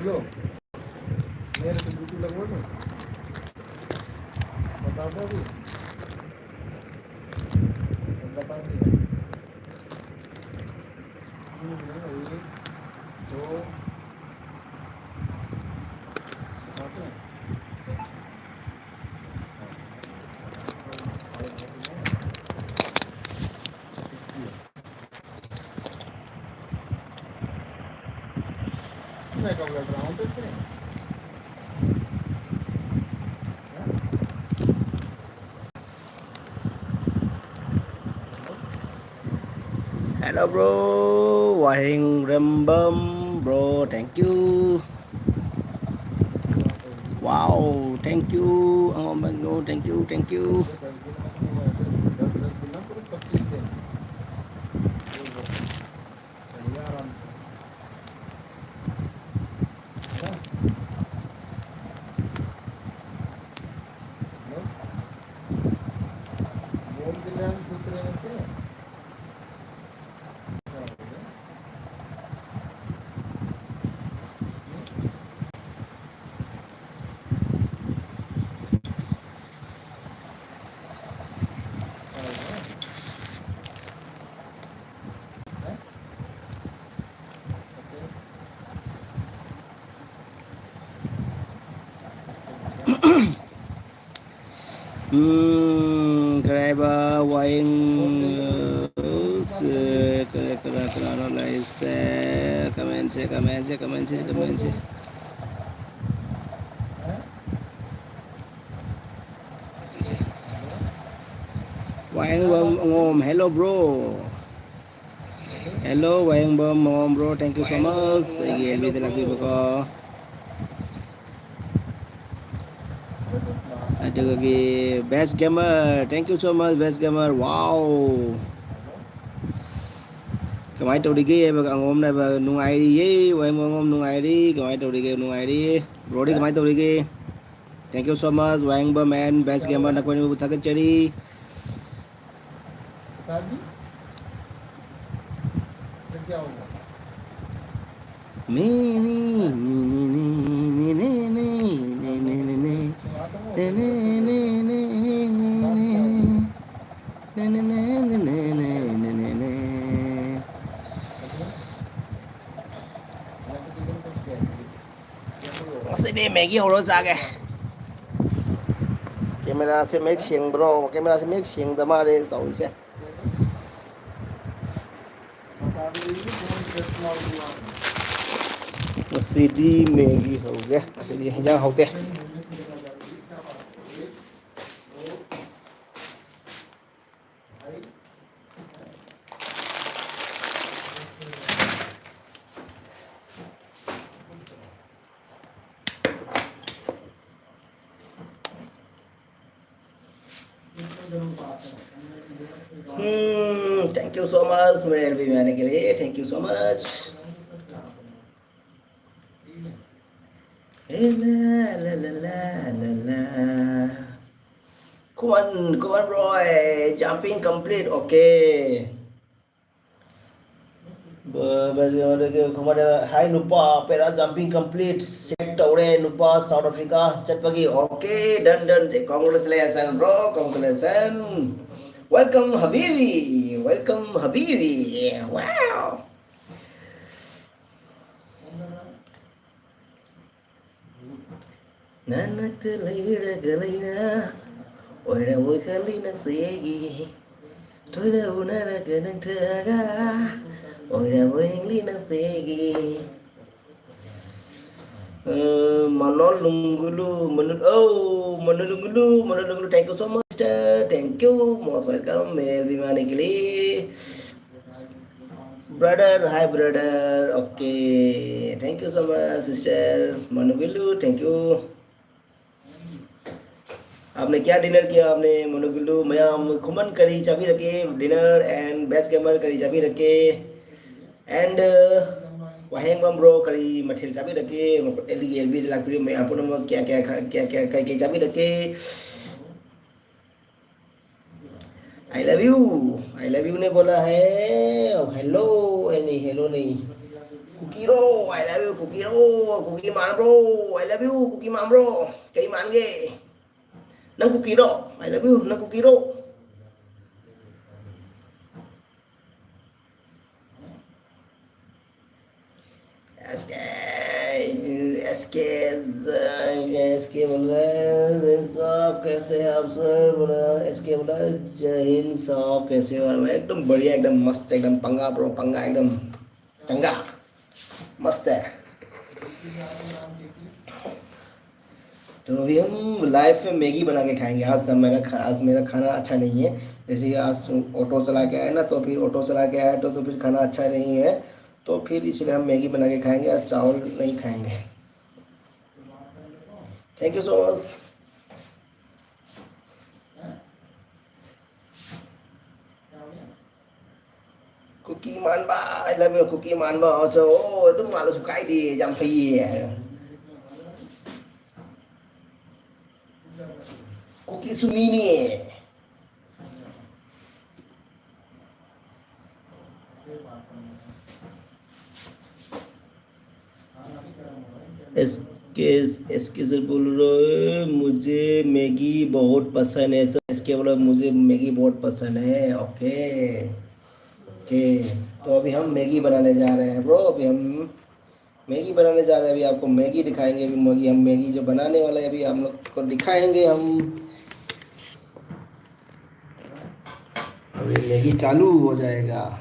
Hello मेरे को Bluetooth लगवा दो बता दो अभी बता दिया एक दो बताते हैं मैं कब लड़ रहा हूँ तेरे से Hello bro, Wahing Rembam bro, thank you. Wow, thank you. Oh my god, thank you, thank you. 10 दिन पूरे 25 दिन सही है आराम से है ना हेलो बोल दिले हम दूसरे में से क्या हो गया क्या हो गया है ओके Kenapa Wahing बोल दे कि ब्लूटूथ बात करनी है kena like share, comment बोल se. दो है हेलो Wahing क्या Bam बात होगी ngom, hello bro. Okay Hello Wahing Bam ngom bro, thank you so hello much. Lagi hello LB bro lagi bako. अरे तो बात ही Ada कर lagi best gamer, thank you so much best gamer. Wow. Hello Kamay tawdige ba ngom na ba nung ID ye, Wahing ngom nung ID, kamay tawdige nung ID. Brody है kamay tawdige. Thank you so much Wahing Bam and best क्या gamer हुआ na ko ni butakan chari. पिताजी फिर क्या होगा Me ni है ni ni ni ni ni ni अब मैं ni तो ni तुम्हें ni. सुना दूंगा Ne फिर ne मेरे को ne बोलना ne बात ne क्या होगी ne ne ne ne ne ne ne ne. अभी मैं तो किसी ने कुछ कह दिया या कोई और Kasi di Maggie horo sa ये ke. क्या है Camera se make हैं sing bro, camera se make sing dama re tau se. बता दो ये फोन टेस्ट मार दिया आपने Kasi di Maggie ho ge. Kasi di hijang ho te. नहीं होने से देखा जाएगी क्या बात है एक दो ढाई इसमें जरूर बात है हमने बोला कोई बात है Thank you so much मेरे LB में आने के लिए. Thank you so much. बनाएंगे तो क्या बनेगा ठीक है La la la la la la. Come on, Roy. Jumping complete. Okay. Kemarin Hai lupa pera jumping complete. Select tore lupa South Africa. Chat pagi. Okay, done. Congratulations, bro. Congratulations. Welcome, Habibi. Welcome, Habibi. Wow. Nanak telida galina. Ora voi kalina segi. Toda unara ganang taga. Ora voi nglina segi. Manolungulu, thank you so much, sister. Thank you, most welcome. मेरे भी में आने के लिए. Brother, hi brother. Okay, thank you so much, sister. Manugulu, thank you. आपने क्या dinner किया आपने मनोगिल्लू मैम खुमन करी चाबी रखे डिनर एंड बेस्ट गेमर करी चाबी रखे and Waheng Bam bro kali mathil cabai dake LB lak video मैं आपको नमक क्या कई cabai dake I love you ने बोला है हेलो नहीं हेलो नहीं Cookie ro, I love you, cookie ro, cookie man bro, I love you, cookie man bro. Cây man ghê. Nang cookie ro, I love you, nang cookie ro. SK SK SK बोला साहब कैसे हैं आप sir बोला SK बोला जय हिंद साहब कैसे हो मैं एकदम बढ़िया एकदम मस्त एकदम पंगा ब्रो पंगा एकदम चंगा मस्त है। तो अभी हम लाइफ में मैगी बना के खाएंगे। आज मेरा खाना अच्छा नहीं है। जैसे कि आज ऑटो चला के आया ना तो फिर ऑटो चला के आया तो फिर खाना अच्छा नहीं है तो फिर इसलिए हम मैगी बना के खाएंगे। आज चावल नहीं खाएंगे। Thank you so much. कुकी मानबा आई लव यू कुकी मानबा also oh đúng mà là cái đi dám phi कुकी सुमीनी एसके सर बोल रहे हैं मुझे मैगी बहुत पसंद है। सर एसके बोला मुझे मैगी बहुत पसंद है। ओके ओके तो अभी हम मैगी बनाने जा रहे हैं ब्रो। अभी हम मैगी बनाने जा रहे हैं। अभी आपको मैगी दिखाएंगे। अभी मैगी जो बनाने वाला है अभी हम लोग को दिखाएंगे हम। अभी मैगी चालू हो जाएगा।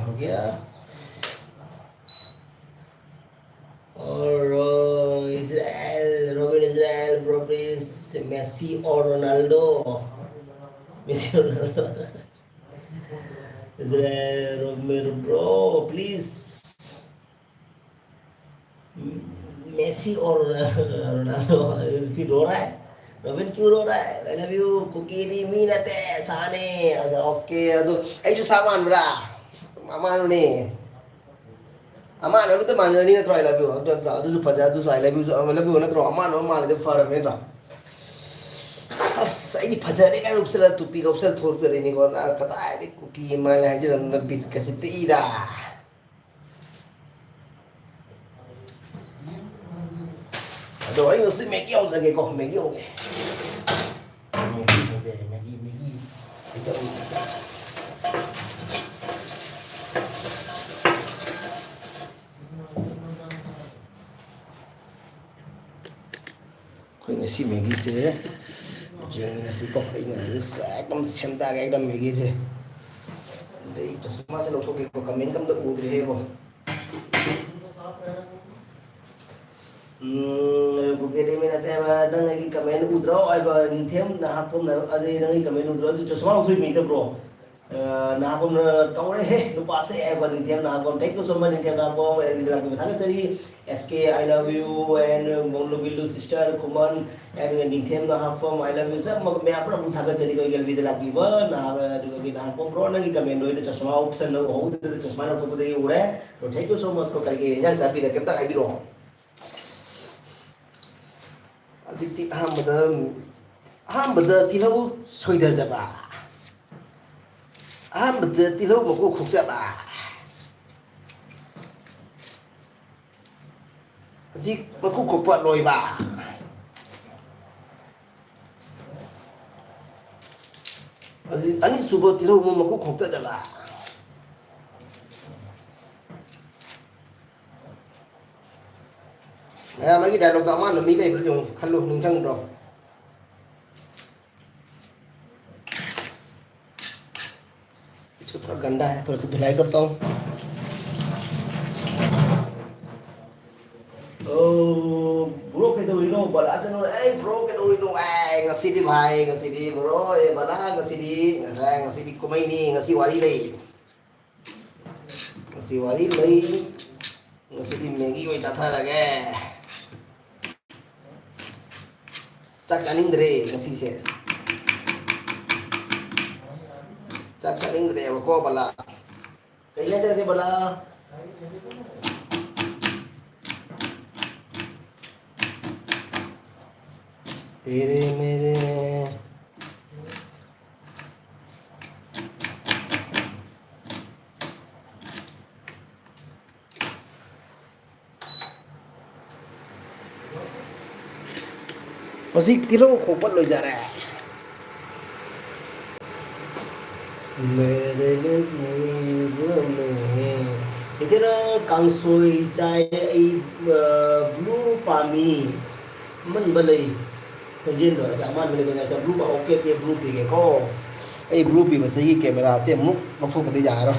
हो गया और Israel Robin Israel bro please Messi और Ronaldo Messi Ronaldo Israel Robin bro please Messi और रोनाल्डो फिर रो रहा है। रोबिन क्यों रो रहा है? आई लव यू कुकी नी मीनते साने ओके अदो ऐसु सामान ब्रा मामा ने अमानो तो माननी नत्रो आई लव यू अदुसु फजा अदुसु आई लव यू नत्रो अमानो मानदे फरमे नत्रो अस आई फजरे का उपसला तुपी का उपसल थोर से रेनी को पता है कुकी माने है जो अंदर बीट कैसे तेईदा तो anh sẽ mẹ kêu ra cái con mẹ kêu kìa mẹ Kung ngasi megi se, jangan ngasi kok ini saya kamu senda kayak dam megi se. Jadi itu semua saya lupa kiko kamen kamu tak udah hebo. Bukit ini nanti apa dengan kamen udra, apa nintiam nah pun ada dengan kamen udra itu semua waktu ini itu bro. Nah pun tahu deh, lupa saya apa nintiam nah pun take itu semua nintiam nah pun ini lagi bertanya jadi SK I love you and Monogildo sister Kuman and nintiam nah pun I love you सब मैं अपना बुद्धा चली गई गल विदला की वर ना दुगी ना पम प्रो ना की कमेंट होइले चश्मा ऑप्शन न हो तो चश्मा न तो पदे उड़े तो थैंक यू सो मच को करके जान साबी द केता आई बिरो अजिति अहमद तिलौ सोइदा जबा अहमद तिलौ मको खुक्सबा अजि मको कोपा लोइबा अजि अनि सुबो तिलौ मको खुक्ता जबा mấy cái đài đầu tàu mà nó mỹ này bây giờ khăn lụt nung chân rồi इसको थोड़ा गंदा है थोड़ा सा धुलाई करता हूँ। Bro cái đồ nó bảo là cho nó ấy bro cái đồ nó ai ngasi đi भाई ngasi đi bro ये bala ngasi đi को mấy đi ngasi wari lấy ngasi đi Maggi कोई चाथा लगे chắc chắn indre ngasi se chắc chắn indre wa ko bala kailan jage bala तेरे मेरे हौजिक तिलो खोपत लय जारे मेरे नसीब में इधर कांगसोई चाय ब्लू पामी मन बलई खंजेन दो जामान बलई बना चा ब्लू ओके के ब्लू पी के को ब्लू पी बस ये कैमरा से मुक मखो कदी जा रहा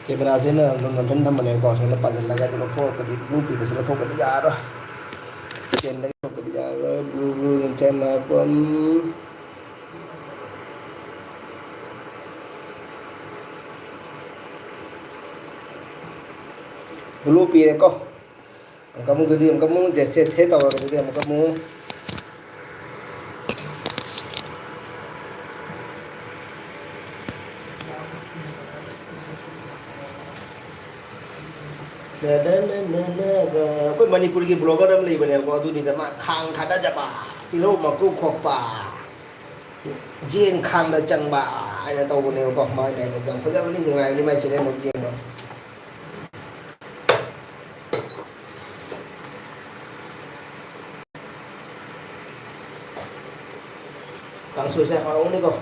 कैमरा से ना नंदन थम बने को सोना पाजल लगा तो मखो कदी ब्लू पी बस लखो कदी जा रहा चेन लगे कदी जा रहा ब्लू ब्लू चेन ना पम ब्लू पी रे को kamu tadi kamu deset he tahu tadi kamu कोई मणिपुर की ब्लॉगर हम ले बने को अदुनी दा मा खांग खाता जबा तिलो मकु खोपा जेन खांग दा चंगबा आइना तौबने को मा दai no jang फजा बनि नुगाय नि माइ सेले no जेन Langsung saya kalau ini kok.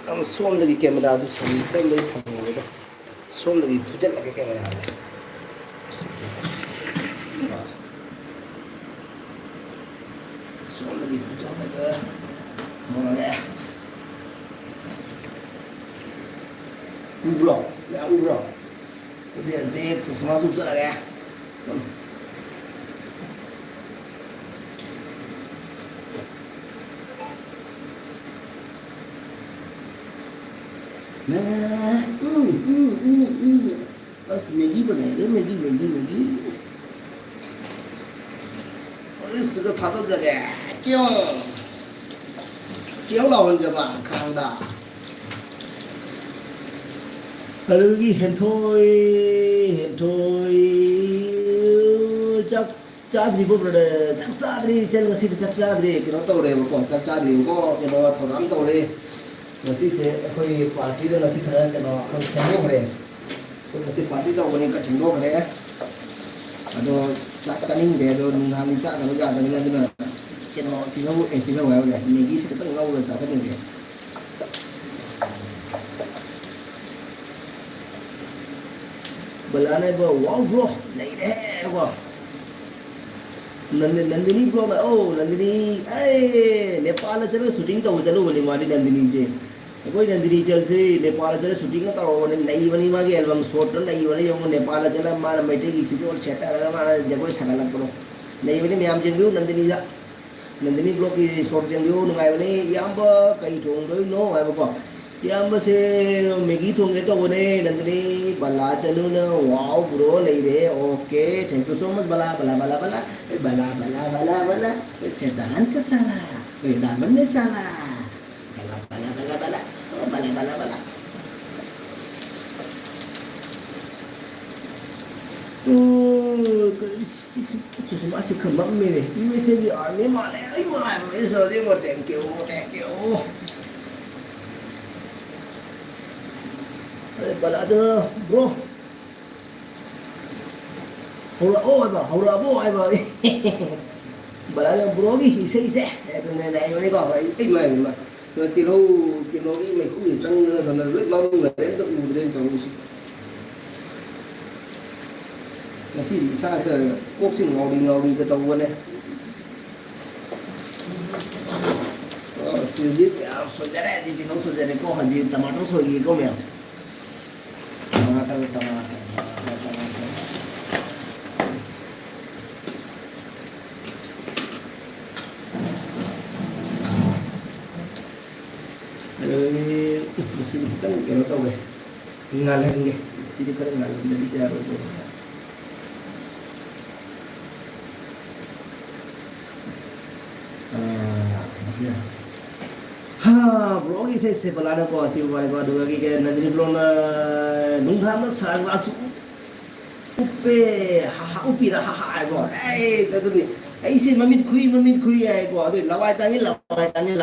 Ang som lagi kamera sa sentral may pangulo ko. Som lagi pujat lagi kamera. Som lagi pujat lagi. Mana Ubrong, ya ubrong. Kemudian saya semua masuk sana ya. Nah, Pas Maggi बनाएंगे Maggi. और इसका था तो जगह क्यों लावन जब खांदा Lagi hentoi chắc gì bữa rồi chắc xa đi trên là xin chắc xa đi cái nó tàu này còn chắc xa đi có cái nó thằng lắm tàu đi là xin sẽ khơi party đó là xin khơi cái nó không thành công này tôi là xin party tàu này cả thành công này đó chắc ninh để rồi làm đi chắc là nó ra là như là cái nó thì nó vào này mình nghĩ sẽ cái lâu rồi sẽ được gì bala này bro wow bro này đấy bro Nandini bro में ओ नंदिनी अरे नेपाल चले shooting तो चलो बोली मारी नंदिनी जे कोई नंदिनी चल से नेपाल चले शूटिंग तो ने नई बनी मागे एल्बम शॉट नई बनी यो नेपाल चला मार मैटे की फिल्म और सेट आ मार जगो छाना लग पड़ो नई बनी म्याम जंगू नंदिनी ब्रो की शॉट जंगू नुगाई बनी याम कई ठोंग दो नो है बको याम से मैगी ठोंगे तो बने नंदिनी बला चलो ना वाओ ब्रो नहीं रे okay thank you so much बला सेtan ke salah beda mana salah bala Terus masih kembang ni ini segi ni mana ai mai so dia mau thank you bala tu bro hura bo ai ba bala bro gi ise itu này này có phải ít mà rồi tilo cái mình cũng trong là rất mong là đến tận mùa đến trong là gì xa cái quốc sinh ngầu đi cái tàu này sử dụng cái sôi ra đấy thì nó sôi ra đấy có hành gì tomato sôi gì có mèo tomato Mesin kita kalau tahu deh ngalir deh sini kan ngalir dari jauh tuh ya cái xe bala nó có siêu vài qua được cái này thì luôn đúng tham nó sáng là su upe ha upi ra ha go ai tao đi ai xin mà mình khui ai go rồi lao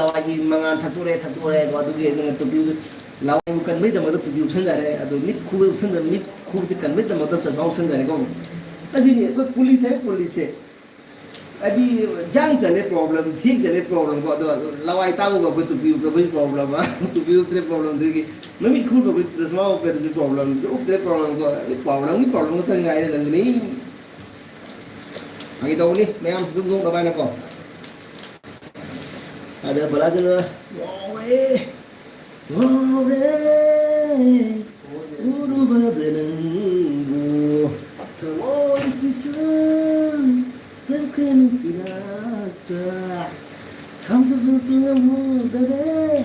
ai gì mà thắt ture go được cái tụi biểu lao cần biết mà tụi biểu sinh ra đấy rồi mít khu sinh ra mít khu chỉ cần biết mà tụi cháu sinh ra đấy không cái gì nhỉ cái police Adi jang chale problem, thik chale problem ko do lawai tahu ko tu view ko problem ah, tu view tre problem tu ki, mami khul ko chasma ko tu problem, tu tre problem ko tu ngai le ni. Agi tahu ni, memang duduk apa nak ko. Ada bala tu, ngore, uru badangu, kau isi Terkena silata, kamu sebesar muda deh,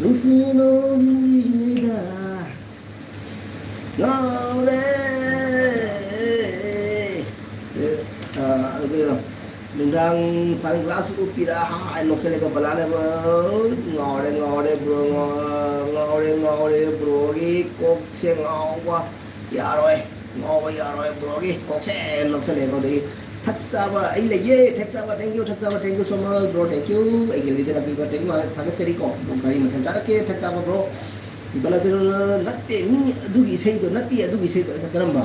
nusinol ini dah, ngore, Nindang sunglass upi dah, nok sele ko balane ngore bro, ki kok seng awa, ya rồi bro, ki kok seng nok sele ko đi. Thật sao mà anh là dê, thật sao mà thank you so much bro, thank you. Anh gửi tên là thank you mà thằng cái chơi có, một cái mà thằng cháu kia thật sao mà bro. Thì bây giờ nó tiền đu gì xây rồi, nó tiền đu gì xây rồi sao cái mà.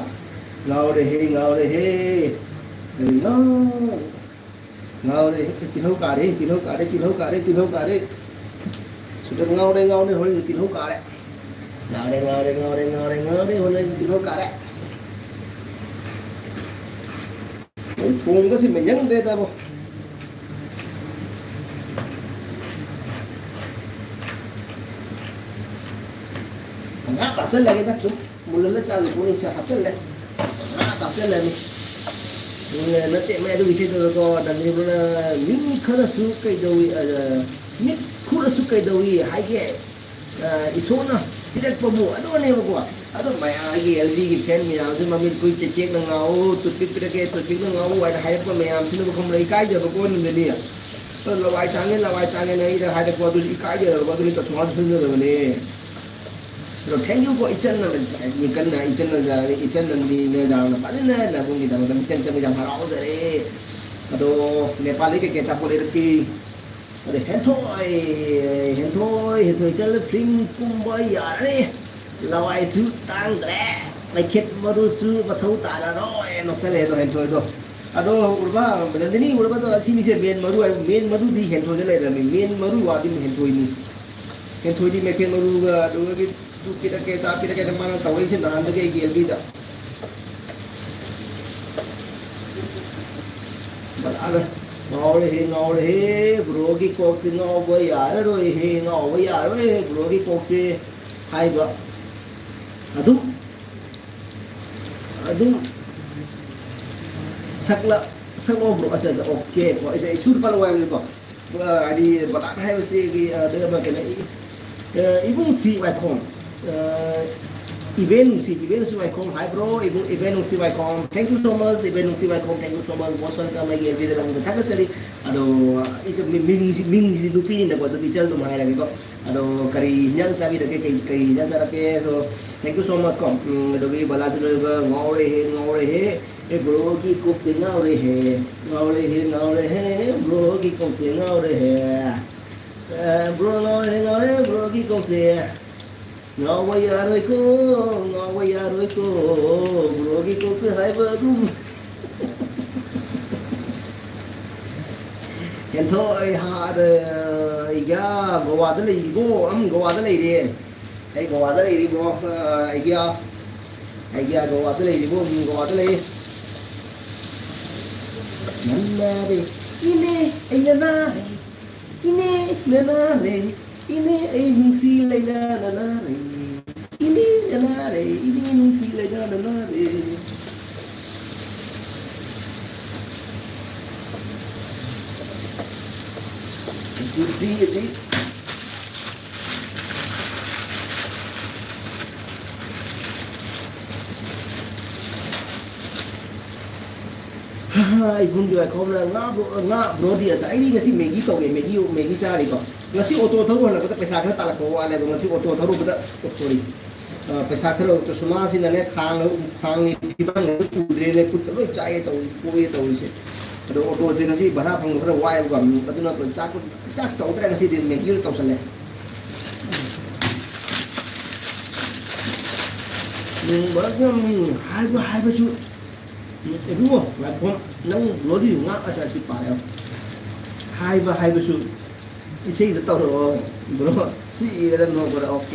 Ngầu đây he, ngầu đây tiền hậu cả đấy. Sudah ngầu đây hồi tiền hậu cả đấy. Ngầu đây hồi tiền hậu cả đấy. Cùng cái gì mình nhấn đây ta bộ ngã tập chân lại cái đó chúng một lần lên trao thì cũng sẽ tập chân lại ngã tập chân lại mình nó tiện mẹ tôi đi chơi rồi đằng này là những khâu là số cây đầu những khu là số cây đầu hai cái số nó thì đấy bộ bộ đó này bộ đó mày ai cái LV cái fan mày nào chứ mà mình coi check nó ngầu tụt cái nó ngầu vậy là hai cái mày làm chứ nó không lấy cái giờ nó quên mình đi à tôi là vài trang này này hai cái tôi cái giờ tôi đi tập trung hơn rồi này rồi thank you for each other những cái này each other đi nơi nào là bạn nên là cũng đi đâu mà chân chân bây giờ phải rõ rồi đấy đồ Nepali cái chắp đây kia rồi hẹn thôi chân là phim cùng bây giờ đấy lawai su tang tre mai khet maru su mathau ta ra rồi nó sẽ lên rồi hẹn thôi ado urba benandini urba to sini se main maru di hẹn thôi le la main maru wa di hẹn thôi di me ken maru ga do cái tu kita ke mana tahu sih nah anda ke GLB dah ada ngầu đây bro cái cuộc sinh ngầu với giờ rồi bro cái cuộc sinh hai vợ đúng sắc ngầu bro aja ok gọi sẽ shoot kalau yang itu di balat hai masih dia macam ni ibu si vai com event si vai com hai bro event si vai com thank you so much event si vai com thank you so much bosan ka lagi video lang kita cari aduh itu ming lupi ni dapat bicara tu mahal lagi kok aduh kari yang sabi dah kari yang cara ke so thank you so much kok aduh ni balas tu ngau he bro ki kok se ngau re he bro ki kok se ngau re he bro ngau re bro ki kok se ngau bây giờ rồi cô bro ki kok se hai vợ đúng hiện thôi ha rồi giờ Goa tới đây Goa tới đây đi hay Goa tới đây đi bro ai kia Goa tới đây đi bro Goa tới đây nana đi ini anh nana này ini anh si lại nana này ini nana này ini anh si lại nana này đi hai pun juga kau nak ngap bro dia saya ini masih Maggi kau Maggi cari kau ngasi auto thau la ko paisa khara talak ko wale ngasi auto thau bada sorry paisa khara to suma si na ne khang ni pibang udre le put lo chai to ko ye to se ado auto je ngasi bara phang khara wai ko aduna ko chak to tra ngasi din me yul to sale bara nyam hai ba chu đúng không là con nắng nó đi ngã ở sao xịt phải không hai ba chút cái gì tao rồi bro si là nó gọi ok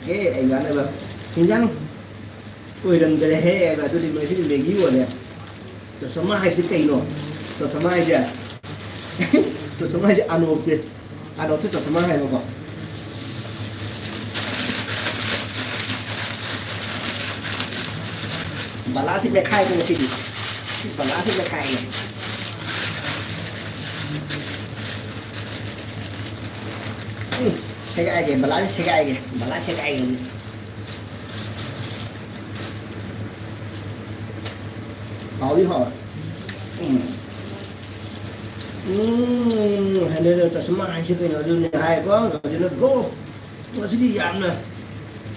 anh gắn này mà hình dáng tôi đừng cái hè và tôi đi mấy cái gì gì rồi cho sớm mai sẽ cây nó cho sớm mai chưa cho sớm mai sẽ ăn hộp gì ăn hộp cho sớm mai mà còn bà lá xin mẹ khai cho nó xin bà lá xin mẹ khai này xe gai kìa bà lá xe gai kìa họ đi họ hay nên là sớm mai chứ cái nào đưa hai có rồi cho nó rô nó sẽ đi giảm nè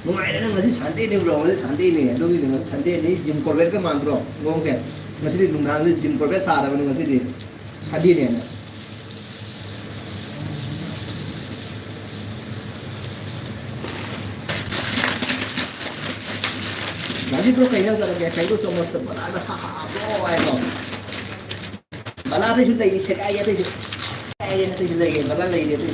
ngoài đó là sản tế đều rồi sản tế này đôi khi là sản tế này gym corvette cái màn rồi ngon kìa nó sẽ đi dùng hàng gym corvette xả ra nó sẽ đi sản tế này nanti bro kayaknya kalau kayak itu cuma sebenarnya bro ayo malah itu sudah ini set aja itu sudah ini malah lagi itu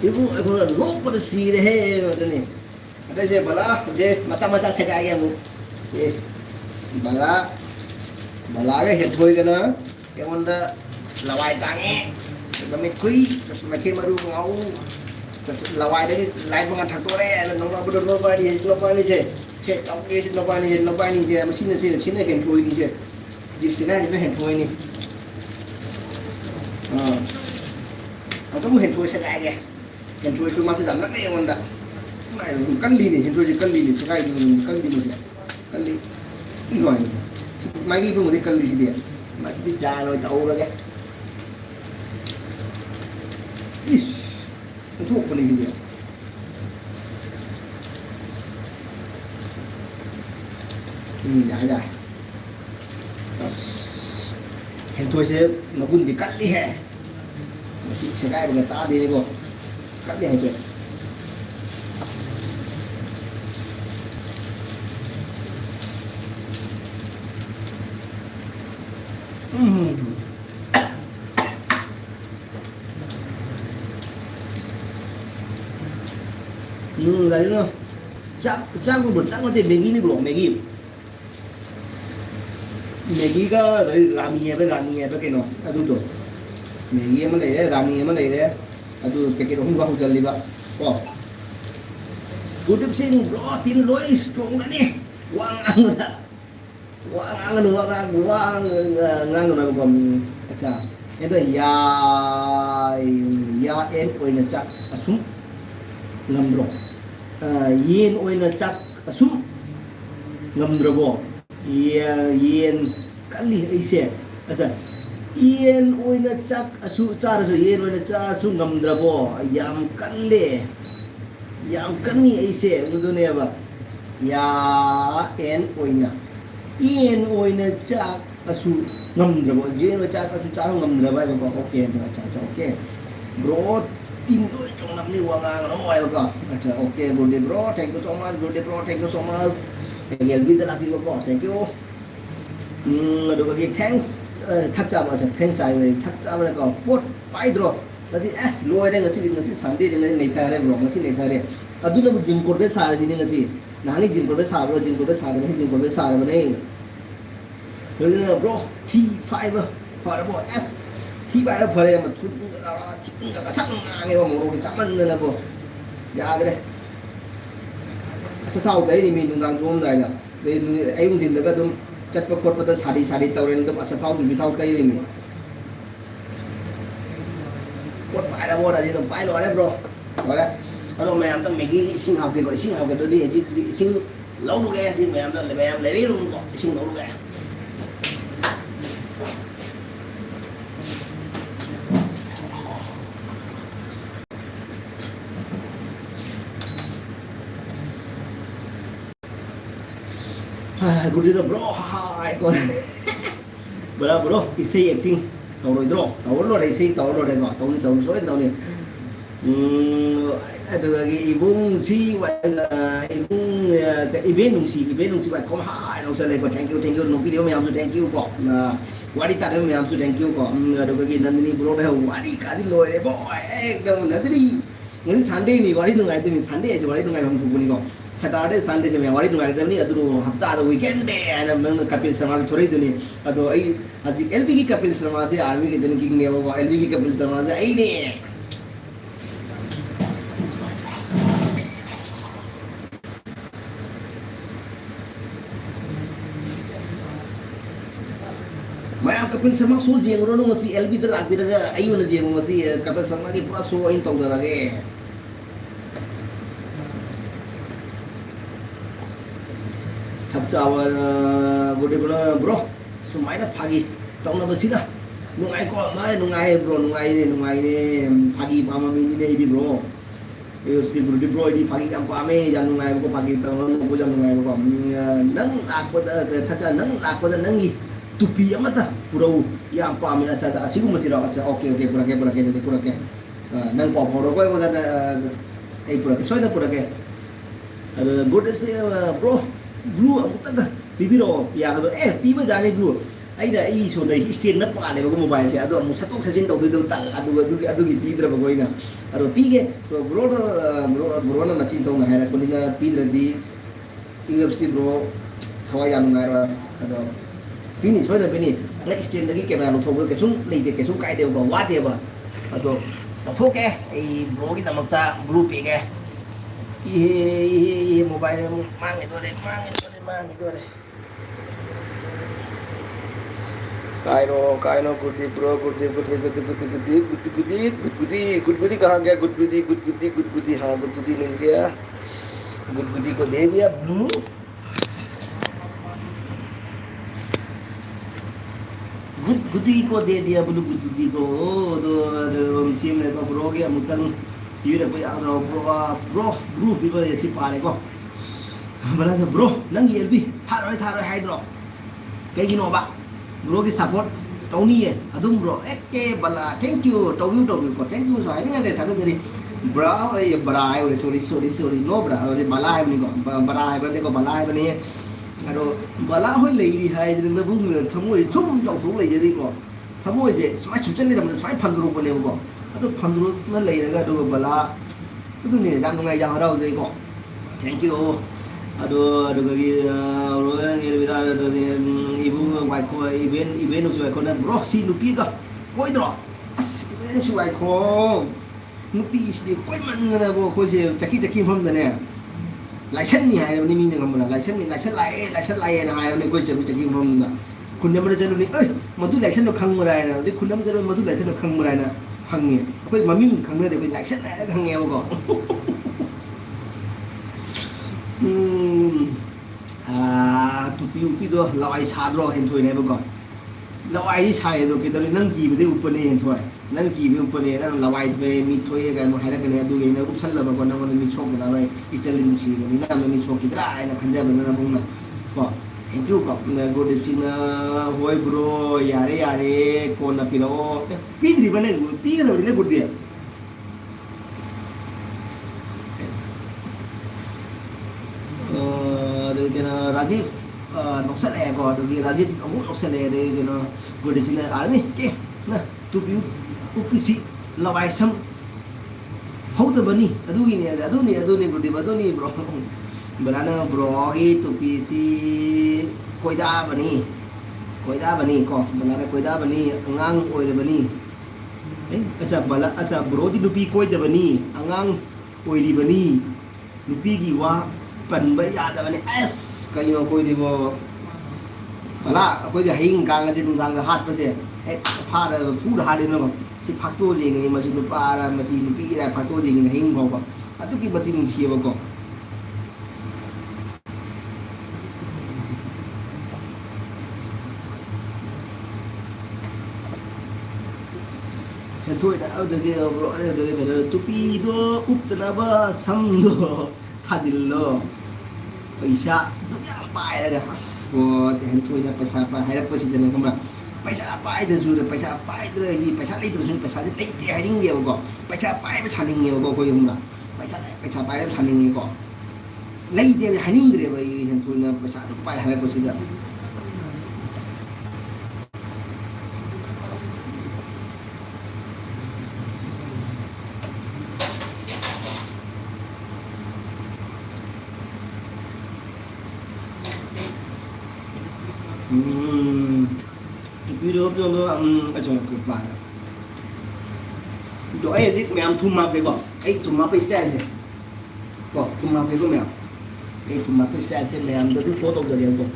ibu aku lupa pada sih deh macam ni ada je malah je macam-macam set aja bu bala cái hiện thôi cái đó cái món đó là vài tang ấy cái mấy quý cái khi mà đu ngấu là vài đấy lại bằng thằng tôi đấy nó bắt đầu nó vài đi chơi chơi tao cái nó vài đi chơi mà xin này hiện thôi đi chơi gì xin này nó hiện thôi đi nó có một hiện thôi sẽ lại kìa hiện thôi tôi mà sẽ giảm rất nhiều con đã này cân đi này hiện thôi chỉ cân đi này sẽ cân đi một cân đi ít rồi mấy cái phương cân đi gì mà sẽ đi trà rồi tàu rồi cái thuốc con đi gì dài hiện thôi sẽ nó cũng bị cắt đi hè mà sẽ gai người ta đi đi cắt đi hay chuyện đấy nữa chắc cũng được chắc có thể Maggi này của Maggi cái đấy làm gì với cái nó đúng Maggi mà lấy làm gì mà lấy đấy cái đó không có chân đi bạn tôi tiếp xin rõ tin lỗi xuống đấy đi quang ăn rồi còn अच्छा itu ya en oina chak asum ngamdro yen oina chak asum ngamdro yen kali aise asa yen oina chak asu char so yen oina chak asu ngamdro yam kani aise dunia ba ya en oina yen oina chak asu ngầm rồi dễ mà cha ngầm rồi vậy mà ok mà cha ok bro tin tôi trong năm đi qua ngang nó ngoài rồi अच्छा ok good bro thank you so much good bro thank you so much again with the happy bro thank you được cái thanks thắt chạm mà thanks ai vậy thắt chạm là có post phải rồi là gì lôi đây là gì Sunday đây này thay đây bro này thay đây aduna bu gym korbe sara gì này gì nang gym korbe sara này gym korbe sara này rồi bro T5 phải bro S T5 phải mà chút là chắc nghe mà một cái chắc ăn là bro ya đấy sao tao đấy thì mình đang dùng này nè đây em tìm được cái đúng chắc có cột bắt đầu sadi tàu lên đúng sao tao chuẩn bị tao cây này mình cột phải là bro là gì nó phải rồi đấy bro rồi đấy ꯑꯗꯣ ꯃꯌꯥꯝꯗ ꯃꯦꯒꯤ ꯏꯁꯤꯡ ꯍꯥꯞꯀꯦꯀꯣ ꯏꯁꯤꯡ ꯍꯥꯞꯀꯦꯗꯨꯗꯤ ꯍꯧꯖꯤꯛ ꯏꯁꯤꯡ ꯂꯧꯔꯨꯒꯦ ꯍꯧꯖꯤꯛ ꯃꯌꯥꯝ ꯂꯩꯕꯤꯔꯨꯀꯣ ꯏꯁꯤꯡ ꯂꯧꯔꯨꯒꯦ ꯒꯨꯗꯤꯗꯣ ꯕ꯭ꯔꯣ ꯍꯥꯏꯀꯣ bro isi acting tꯧꯔꯣꯏꯗ꯭ꯔꯣ tꯧꯔ ꯂꯣꯏꯔꯦ ꯏꯁꯩ ꯇꯧꯔ ꯂꯣꯏꯔꯦꯀꯣ ꯇꯧꯅꯤ ꯁꯣꯏꯗꯅ ꯇꯧꯅꯤ ꯑꯗꯨꯒꯤ ꯏꯕꯨꯡꯁꯤ ꯏꯕꯨꯡ 이벤 ꯅꯨꯡꯁꯤ ꯋꯥꯏ ꯈꯣꯝ ꯍꯥꯏ ꯂꯧꯁꯜꯂꯦꯀꯣ ꯊꯦꯡꯛ ꯌꯨ ꯅꯨꯄꯤꯗꯤꯕ ꯃꯌꯥꯝꯁꯨ ꯊꯦꯡꯛ ꯌꯨ ꯀꯣ ꯋꯥꯔꯤ ꯇꯥꯗꯕ ꯃꯌꯥꯝꯁꯨ ꯊꯦꯡꯛ ꯌꯨ ꯀꯣ ꯑꯗꯨꯒꯤ ꯅꯟदिꯅꯤ ꯕ꯭ꯔꯣꯗ ꯋꯥꯔꯤ ꯀꯥꯗꯤ ꯂꯣꯏꯔꯦ ꯕꯣ एकदम ꯅꯟदिꯅꯤ ꯉꯁꯤ ꯁꯟꯗꯦꯅꯤ ꯋꯥꯔꯤ ꯅꯨꯡꯉꯥꯏꯗꯣꯏꯅꯤ ꯁꯟꯗꯦ ꯍꯥꯏꯁꯦ ꯋꯥꯔꯤ ꯅꯨꯡꯉꯥꯏꯐꯝ ꯊꯣꯛꯄꯅꯤꯀꯣ ꯁꯦꯇꯔꯗे ꯁꯟꯗꯦꯁꯦ ꯃꯌꯥꯝ ꯋꯥꯔꯤ ꯅꯨꯡꯉꯥꯏꯒꯗꯕꯅꯤ ꯑꯗꯨ ꯍꯞꯇꯥꯗ ꯋꯤꯀꯦꯟ ꯗꯦ ꯍꯥꯏꯅ ꯅꯪꯅ ꯀꯄꯤꯜ ꯁꯔꯃꯥꯒꯤ ꯊꯣꯔꯛꯏꯗꯨꯅꯤ ꯑꯗꯣ ꯑꯩ ꯍꯧꯖꯤꯛ ꯑꯦꯜꯕꯤꯒꯤ ꯀꯄꯤꯜ ꯁꯔꯃꯥꯁꯦ ꯑꯥꯔꯃꯤꯒꯤ ꯖꯟ ꯀꯤꯡꯅꯦꯕꯀꯣ ꯑꯦꯜꯕꯤꯒꯤ ꯀꯄꯤꯜ ꯁꯔꯃꯥꯁꯦ ꯑꯩꯅꯦ ꯃꯌꯥꯝ ꯀꯄꯤꯜ ꯁꯔꯃ ꯁꯣ ꯌꯦꯡꯉꯨꯔꯣ ꯉꯁꯤ ꯑꯦꯜꯕꯤꯗ ꯂꯥꯛꯄꯤꯔꯒ ꯑꯩ ꯑꯣꯏꯅ ꯌꯦꯡꯉꯨ ꯉꯁꯤ ꯀꯄꯤꯜ ꯁꯔꯃꯒꯤ ꯄꯨꯔꯥ ꯁꯣ ꯑꯩꯅ ꯇꯧꯖꯔꯒꯦ ꯊꯞ ꯆꯥꯕ ꯒꯨꯗꯤꯕꯅ ꯕ꯭ꯔꯣ ꯁꯨꯃꯥꯏꯅ ꯐꯥꯒꯤ ꯇꯧꯅꯕꯁꯤꯅ ꯅꯨꯡꯉꯥꯏꯀꯣ ꯃꯥꯏ ꯅꯨꯡꯉꯥꯏ ꯕ꯭ꯔꯣ ꯅꯨꯡꯉꯥꯏꯅꯦ ꯐꯥꯒꯤ ꯄꯥꯝꯕ ꯃꯤꯅꯤꯅꯦ ꯑꯩꯗꯤ ꯕ꯭ꯔꯣ ꯁꯤ ꯒꯨꯗꯤ ꯕ꯭ꯔꯣ ꯑꯩꯗꯤ ꯐꯥꯒꯤ ꯌꯥꯝ ꯄꯥꯝꯃꯦ ꯌꯥꯝ ꯅꯨꯡꯉꯥꯏꯕꯀꯣ ꯐꯥꯒꯤ ꯇꯧꯅꯕ ꯌꯥꯝ ꯅꯨꯡꯉꯥꯏꯕꯀꯣ ꯅꯪ ꯂꯥꯛꯄꯗ ꯅꯪꯒꯤ ꯇꯨꯄꯤ ꯑꯃꯇ ꯄꯨꯔꯛꯎ ꯌꯥꯝ ꯄꯥꯝꯃꯦ ꯑꯁꯤꯒꯨꯝꯕꯁꯤꯔꯣ ꯑꯣꯀꯦ ꯄꯨꯔꯛꯀꯦ ꯑꯗꯨꯗꯤ ꯄꯨꯔꯛꯀꯦ ꯅꯪ ꯄꯥꯎ ꯐꯥꯎꯔꯛꯑꯣ ꯑꯩꯉꯣꯟꯗ ꯑꯩ ꯄꯨꯔꯛꯀꯦ ꯁꯣꯏꯗꯅ ꯄꯨꯔꯛꯀꯦ ꯑꯗꯨ ꯒꯨꯗ ꯕ꯭ꯔꯣ ꯕ꯭ꯂꯨ ꯑꯃꯨꯛꯇꯪꯒ ꯄꯤꯕꯤꯔꯛꯑꯣ ꯌꯥꯒꯗ꯭ꯔꯣ ꯄꯤꯕ ꯌꯥꯅꯤ ꯕ꯭ꯂꯨ ꯑꯩ ꯁꯣꯝꯗ ꯏꯁꯇꯦꯟꯗ ꯄꯥꯜꯂꯦꯕꯀꯣ ꯃꯣꯕꯥꯏꯜꯁꯦ ꯑꯗꯣ ꯑꯃꯨꯛ ꯁꯠꯇꯣꯛ ꯁꯠꯖꯤꯟ ꯇꯧꯗꯣꯏꯗꯣ ꯑꯗꯨꯒꯤ ꯄꯤꯗ꯭ꯔꯕꯀꯣ ꯑꯩꯅ ꯑꯗꯣ ꯄꯤꯒꯦ ꯕ꯭ꯔꯣꯅ ꯃꯆꯤꯟ ꯇꯧꯅ ꯍꯥꯏꯔꯛꯄꯅꯤꯅ ꯄꯤꯗ꯭ꯔꯗꯤ UFC ꯕ꯭ꯔꯣ ꯊꯋꯥꯏ ꯌꯥꯝ ꯅꯨꯡꯉꯥꯏꯔꯣꯏ ꯑꯗꯣ ꯄꯤꯅꯤ ꯁꯣꯏꯗꯅ ꯄꯤꯅꯤ ꯅꯪ ꯏꯁꯇꯦꯟꯗꯒꯤ ꯀꯦꯃꯦꯔꯥ ꯂꯧꯊꯣꯛꯄꯗ ꯀꯩꯁꯨꯝ ꯂꯩꯇꯦ ꯀꯩꯁꯨꯝ ꯀꯥꯏꯗꯦꯕꯀꯣ ꯋꯥꯗꯦꯕ ꯑꯗꯣ ꯂꯧꯊꯣꯛꯀꯦ ꯑꯩ ꯕ꯭ꯔꯣꯒꯤꯗꯃꯛꯇ ꯕ꯭ꯂꯨ ꯄꯤꯒꯦ ihe mobile mangidore kaino gudi bro gudi कहाँ गया गुदगुदी हाँ गुदगुदी मिल गया गुदगुदी को दे दिया ब्लू गुदगुदी को दे दिया ब्लू गुदगुदी को दो चिम ने को ब्रो गया मुतन ꯄꯤꯔꯛꯄ ꯌꯥꯗ꯭ꯔꯣ ꯕ꯭ꯔꯣ ꯕ꯭ꯂꯨ ꯄꯤꯕ ꯁꯤ ꯄꯥꯔꯦꯀꯣ ꯕ꯭ꯔꯥꯗꯔ ꯕ꯭ꯔꯣ ꯅꯪꯒꯤ ꯑꯦꯜꯕꯤ ꯊꯥꯔꯣꯏ ꯍꯥꯏꯗ꯭ꯔꯣ ꯀꯩꯒꯤꯅꯣꯕ ꯕ꯭ꯔꯣꯒꯤ ꯁꯞꯄꯣꯔꯠ ꯇꯧꯅꯤꯌꯦ ꯑꯗꯨꯝ bro ꯑꯦꯀꯦ Bala thank you ꯇꯧꯕꯤꯌꯨꯀꯣ thank ꯌꯨꯁꯨ ꯍꯥꯏꯅꯤꯡꯉꯥꯏ ꯊꯥꯒꯠꯆꯔꯤ ꯕ꯭ꯔꯥ ꯕꯔꯥ ꯍꯥꯏꯕꯅꯤ ꯁꯣꯔꯤ ꯅꯣ ꯕ꯭ꯔꯥ ꯕꯂꯥ ꯍꯥꯏꯕꯅꯤꯀꯣ ꯕꯔꯥ ꯍꯥꯏꯕꯅꯤꯀꯣ ꯕꯂꯥ ꯍꯥꯏꯕꯅꯤ ꯑꯗꯣ ꯕꯂꯥ ꯍꯣꯏ ꯂꯩꯔꯤ ꯍꯥꯏꯗꯅ ꯅꯕꯨꯡ ꯊꯃꯣꯏꯁꯦ ꯁꯨꯝ ꯆꯥꯎꯊꯣꯛ ꯂꯩꯖꯔꯤꯀꯣ ꯊꯃꯣꯏꯁꯦ ꯁꯨꯃꯥꯏꯅ ꯁꯨꯞꯆꯜꯂꯤꯔꯝꯕꯗ ꯁꯨꯃꯥꯏꯅ ꯐꯟꯗꯣꯔꯛꯄꯅꯦꯕꯀꯣ ꯑꯗꯨ ꯐꯟꯗꯣꯔꯛꯅ ꯂꯩꯔꯒ ꯑꯗꯨꯒ ꯕꯂꯥ ꯑꯗꯨꯅꯤꯅꯦ ꯌꯥꯝ ꯅꯨꯡꯉꯥꯏ ꯌꯥꯝ ꯍꯔꯥꯎꯖꯩꯀꯣ ꯊꯦꯡꯛ ꯌꯨ ꯑꯗꯨꯒꯤ 이분 와이코 이벤트 와이코는 브로시 누피가 꼬이더라 아스 이벤트 와이코 누피시디 꼬이만나고 거기 자키 험다네 라이센이 하이는 미는 겁니다 라이센 라이에 하이는 거기 자키 험다 군대만 저러니 어이 모두 라이센도 강물아이나 우리 군대만 저러 모두 라이센도 강물아이나 항해 거기 마민 강물에 거기 라이센 강해하고 tupi upi do lawai sadro hen thoi ne ba lawai di sai do ke do nang ki be upane hen thoi nang ki be upane nang lawai be mi thoi ga mo haira ke ne du ge na upsal la ba ko nang mi chok da ba I chal ni si ni na mi chok ki dra ai na khanja ba na bung na ko thank you ko na go de sin hoi bro yare ko na pi no pi di ba ne pi ga ne good dia Rajiv नौसले को अदुगी राजीव अमु नौसले रे गनो गोडिसिना army के ना तुपिउ उपिसी लवाइसम हौदबनी अदुनी गुडी बदुनी bro बनाना bro गी तुपिसी कोइदाबनी को बनाना कोइदाबनी अंगांग ओइरबनी अच्छा bro दी नुपी कोइदबनी अंगांग ओइरिबनी नुपी गी वा पंबा यादवने एस कइनो कोई दिबो बला कोई हइंग गांग जे गांग हाट पसे ए फार फूड हाडिनो सि फाक्तो जेंगे मसि नुपारा मसि नुपी रा फाक्तो जेंगे हइंग भोबा ꯑꯗꯨꯒꯤ ꯃꯇꯤꯛ ꯅꯨꯡꯁꯤꯌꯦꯕꯀꯣ ꯍꯦꯟꯊꯣꯏꯅ ꯑꯗꯨꯗꯒꯤ ꯇꯨꯄꯤꯗꯣ ꯎꯞꯇꯅꯕ ꯁꯝꯗꯣ ꯊꯥꯖꯤꯜꯂꯣ पैसा दुनिया पाएगा हस बहुत हेंथोई ना पैसा पा है पैसा देने कमरा पैसा पाए दसु पैसा पाए दर ही पैसा ले दसु पैसा से ले दे हाइंगे वो पैसा पाए में छानिंगे वो कोई हमरा पैसा पाए में छानिंगे को ले दे हाइंगे भाई हेंथोई ना पैसा तो पाए है पैसा दर video video cho cực bài chỗ ấy gì mẹ thùng mập cái gọi ấy thùng mập cái style gì gọi thùng mập cái của mẹ ấy thùng mập cái style xem mẹ được cái photo rồi liền rồi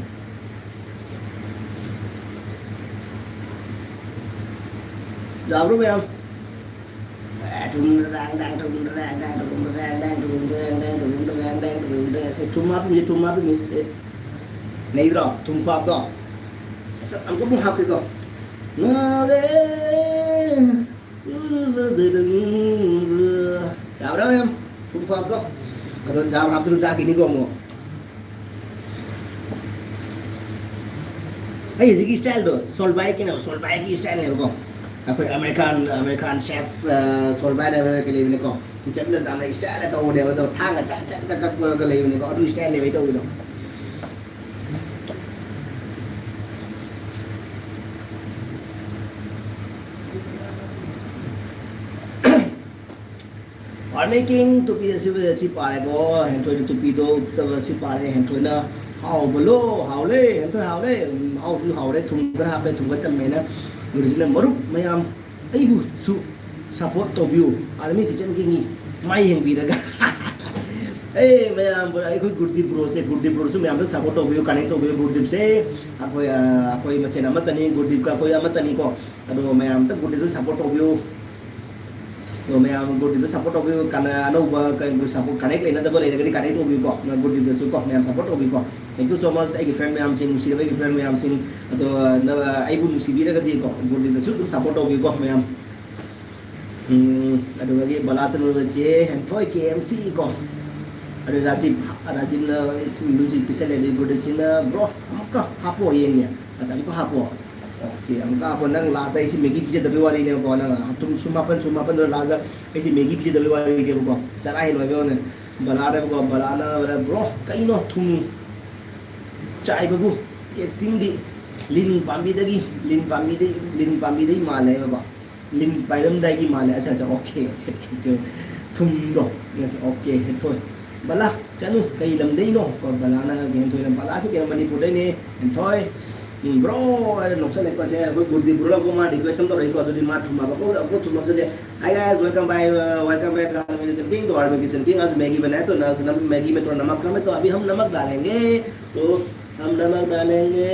giờ đúng không thùng mập này rồi thùng mập rồi anh có muốn học cái không? Nó đến chào đó em không học đó rồi chào học ra cái đi gồm ấy gì cái style đó solvay cái nào solvay cái style này không? Aku American chef solvay này cái này không? Thì chắc là này style là tàu đều tàu thang là chắc cái này có đôi style này với tôi đâu और making टोपी से पारे को हेंथोय टोपी तो तब से पारे हेंथोय ना हाउ बलो हाउ ले हेंथोय हाउ ले थुम कर हापे थुम कर चम्मे ना गुरुजी मरुप मयाम अइबु सु सपोर्ट टोबियो आर्मी किचन की माई हेंग बिरगा ए मयाम आई कोई गुड्डी ब्रो से मयाम सपोर्ट टोबियो कनेक्ट टोबियो गुड्डी से अकोई मसेन अमतनी गुड्डी का कोई अमतनी को अदो मयाम तक गुड्डी सपोर्ट टोबियो तो मैं गुड दिन सपोर्ट हो गया करना अनुभव कर सपोर्ट कनेक्ट लेना तो बोले लेकिन कनेक्ट हो गया को गुड दिन सुको मैं सपोर्ट हो गया को thank you so much I friend में हम सिंह मुसी के फ्रेंड में हम सिंह तो न आई बुन मुसी भी रखती को गुड दिन सुको सपोर्ट हो गया को मैं हम अदो लगी बलासन बच्चे हेंथोय KMC को अदो राजीव न इस म्यूजिक पिसल ले गुड दिन ब्रो हमका हापो ये ने असा हमको हापो ओके हमका अपन नंग लास्ट ऐसी मैगी पिजे दबे वाली ने को नंग तुम सुमापन दो लास्ट ऐसी मैगी पिजे दबे वाली के को चला है लो ने बना रे को बनाना ब्रो कई नो तुम चाय बबू ये तिंग दी लिन पामी दे माले बाबा लिन पाइरम दाई की माले अच्छा ओके थैंक यू तुम दो ओके थोय बला चनु कई लम दे नो को बनाना गेन थोय बला से के मणिपुर दे ने थोय bro noksa ne ko je good di bro ko ma request to rei ko to di ma thuma ba ko thuma je hi guys welcome back king to our kitchen king आज Maggi बनाए तो Maggi में थोड़ा नमक कम है तो अभी हम नमक डालेंगे तो हम नमक डालेंगे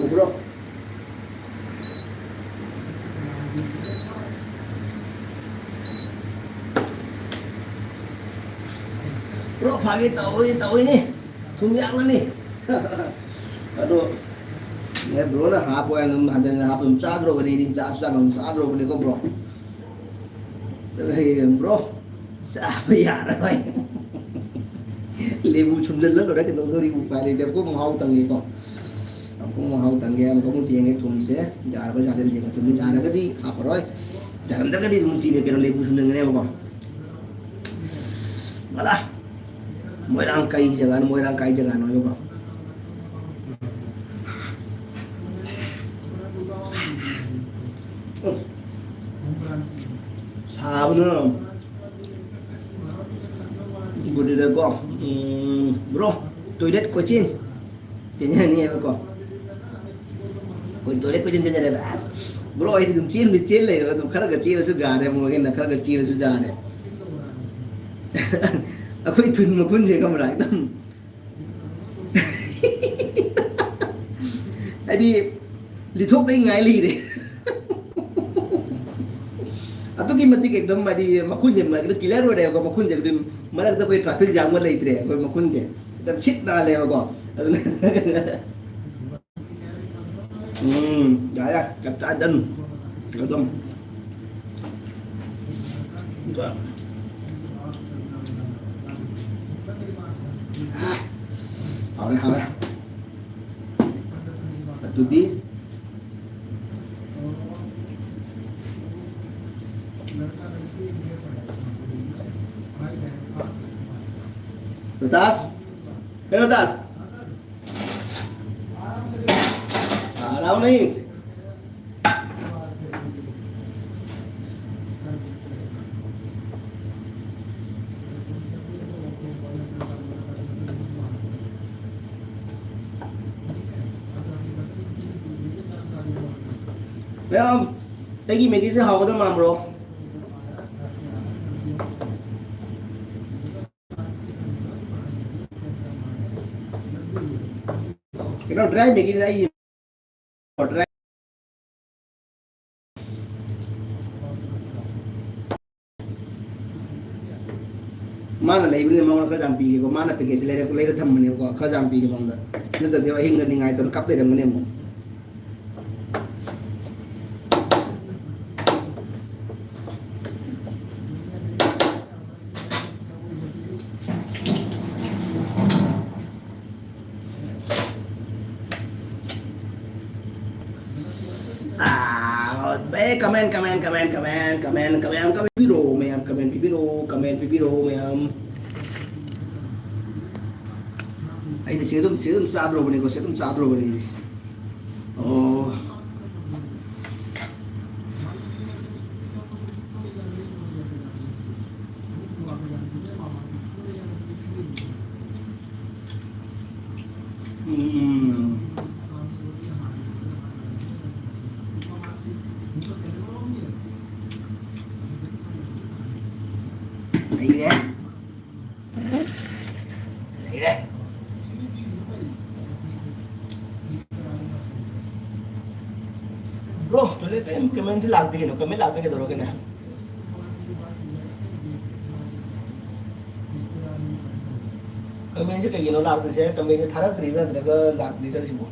bro bro pagi tahu ini tumyak lah nih aduh ya bro lah apa yang hanya apa sadro bani sadro bani ko bro tapi bro siapa ya rồi lebu chundel lah udah kita udah ribu kali dia ko mau tangi ko aku mau tangge am kamu tienge thum se jar ba jade tienge thum jar ga di aparoi jaram daga di thum sine kero lebu sunne ngene ba malah moirang kai jaga no ba sabna gudi da ko bro toilet cochin kayaknya ini ya kok toilet ko jeng jeng as bro itu kecil lah itu karena kecil sudah ada mungkin karena kecil sudah ada अखोई थुन मखुन जे कमरा एकदम अदी लिथोक दे ngai li de atau ki mati ke dom madi makun je ma killer ro de ko makun je dim marak da koi traffic jam ma leitre ko makun je dam chit na le ko ya ya chap cha dan एकदम好嘞，တူဒီLutas? Hey Lutas? Araw nih. Biết không? Thế gì mình đi sẽ học có tao làm rồi. Cái đó drive mình đi ra gì? Drive. Mana lấy bên mà nó làm gì? Có mana phải cái lấy cái thầm mình có làm gì cái bằng đó. Nên từ từ hình lên ngay tôi cắp lên mình em. Comment video mày em comment video mày em ai đi sử dụng sao rồi này có sử dụng sao rồi này oh Đấy đấy. Bro, तुले काय comment लागते की नको comment लागते की दोघे ना comment काही गेलो लागते से कमेंट थारक तरी ना तक लागली तर Shibo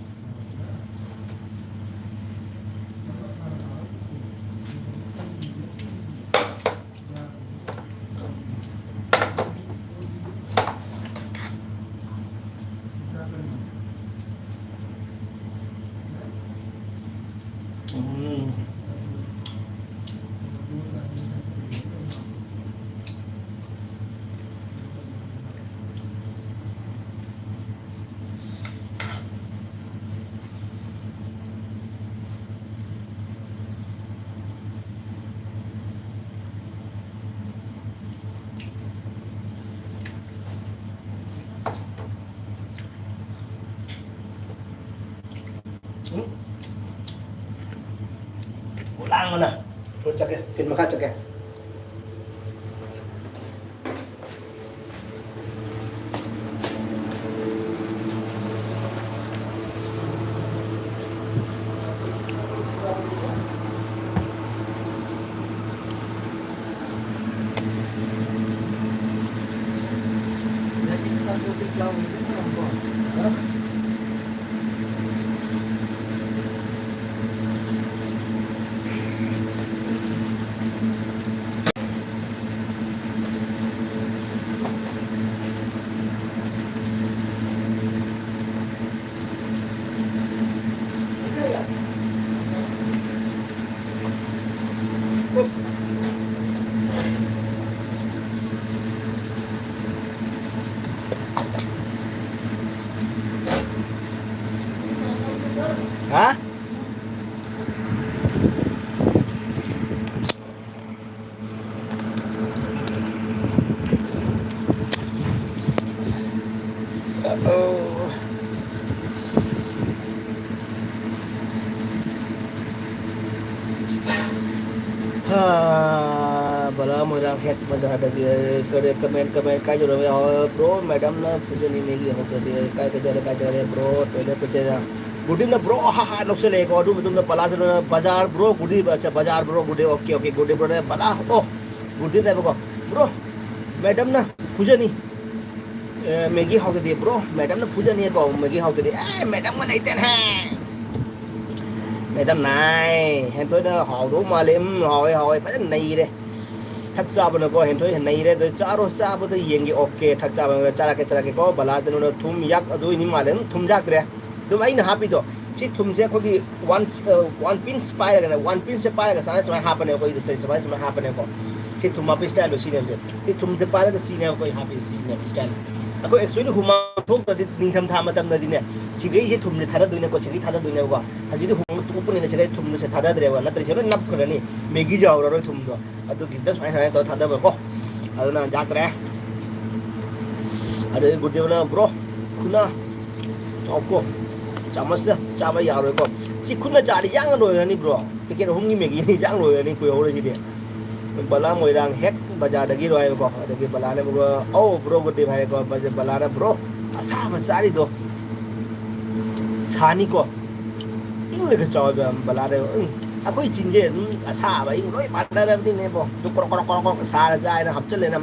Lang mana? Thôi chắc kìa, phiền mà khác chắc kìa. Hả? Bala Malam orang hack bazaar lagi करे कमेंट कमेंट काय जो रहे हो ब्रो मैडम ना फुजनी मेगी हो के काय के जरे ब्रो पहले तो जरा गुडी ना ब्रो हा हा लोग से लेको तुम तुमने पला से बाजार ब्रो गुडी अच्छा बाजार ब्रो गुडी ओके ओके गुडी ब्रो ने पला ओ गुडी ने बको ब्रो मैडम ना फुजनी मेगी हो के ब्रो मैडम ना फुजनी को मेगी हो के ए मैडम का नहीं तेन है मैडम नाइ हेन तो ना हाउ दो मालेम हाय हाय पर नहीं रे थक चाब न को हेन तो नहीं रे तो चारो चाब तो येंगे ओके थक चाब चला के को बला जनो थुम याक अदु नि मालेम थुम जाक रे तुम आई ना हापी तो सी थुम से को की वन पिन स्पाइर का वन पिन से पाए का समय हापने को इधर से समय हापने को सी थुम अप स्टाइल लो सीने से थुम से पाए का सीने को हापी सीने style ako actually huma thok ta ningtham tha matam na dine sigai je thumne thara duine ko sigai thada duine ko hajiri hum tu pune ne sigai thumne se thada dre wa na trise nap khani megi jaw ro thum do adu gidda sai sai to thada ba ko aduna jatre adu gudde na bro kuna oko chamas na chaba ya ro ko si kuna jari yang ro ni bro pike hum ni megi ni jang ro ni ko ro ji de bala moi rang hack bazaar dagi roi ko dagi bala ne ko oh bro gudi bhai ko bala na bro asa basari do sani ko ing le ka chaw bala de akoi chinje asa ba ing roi pat da ni ne bo du kro sa ra jai na hap chal le na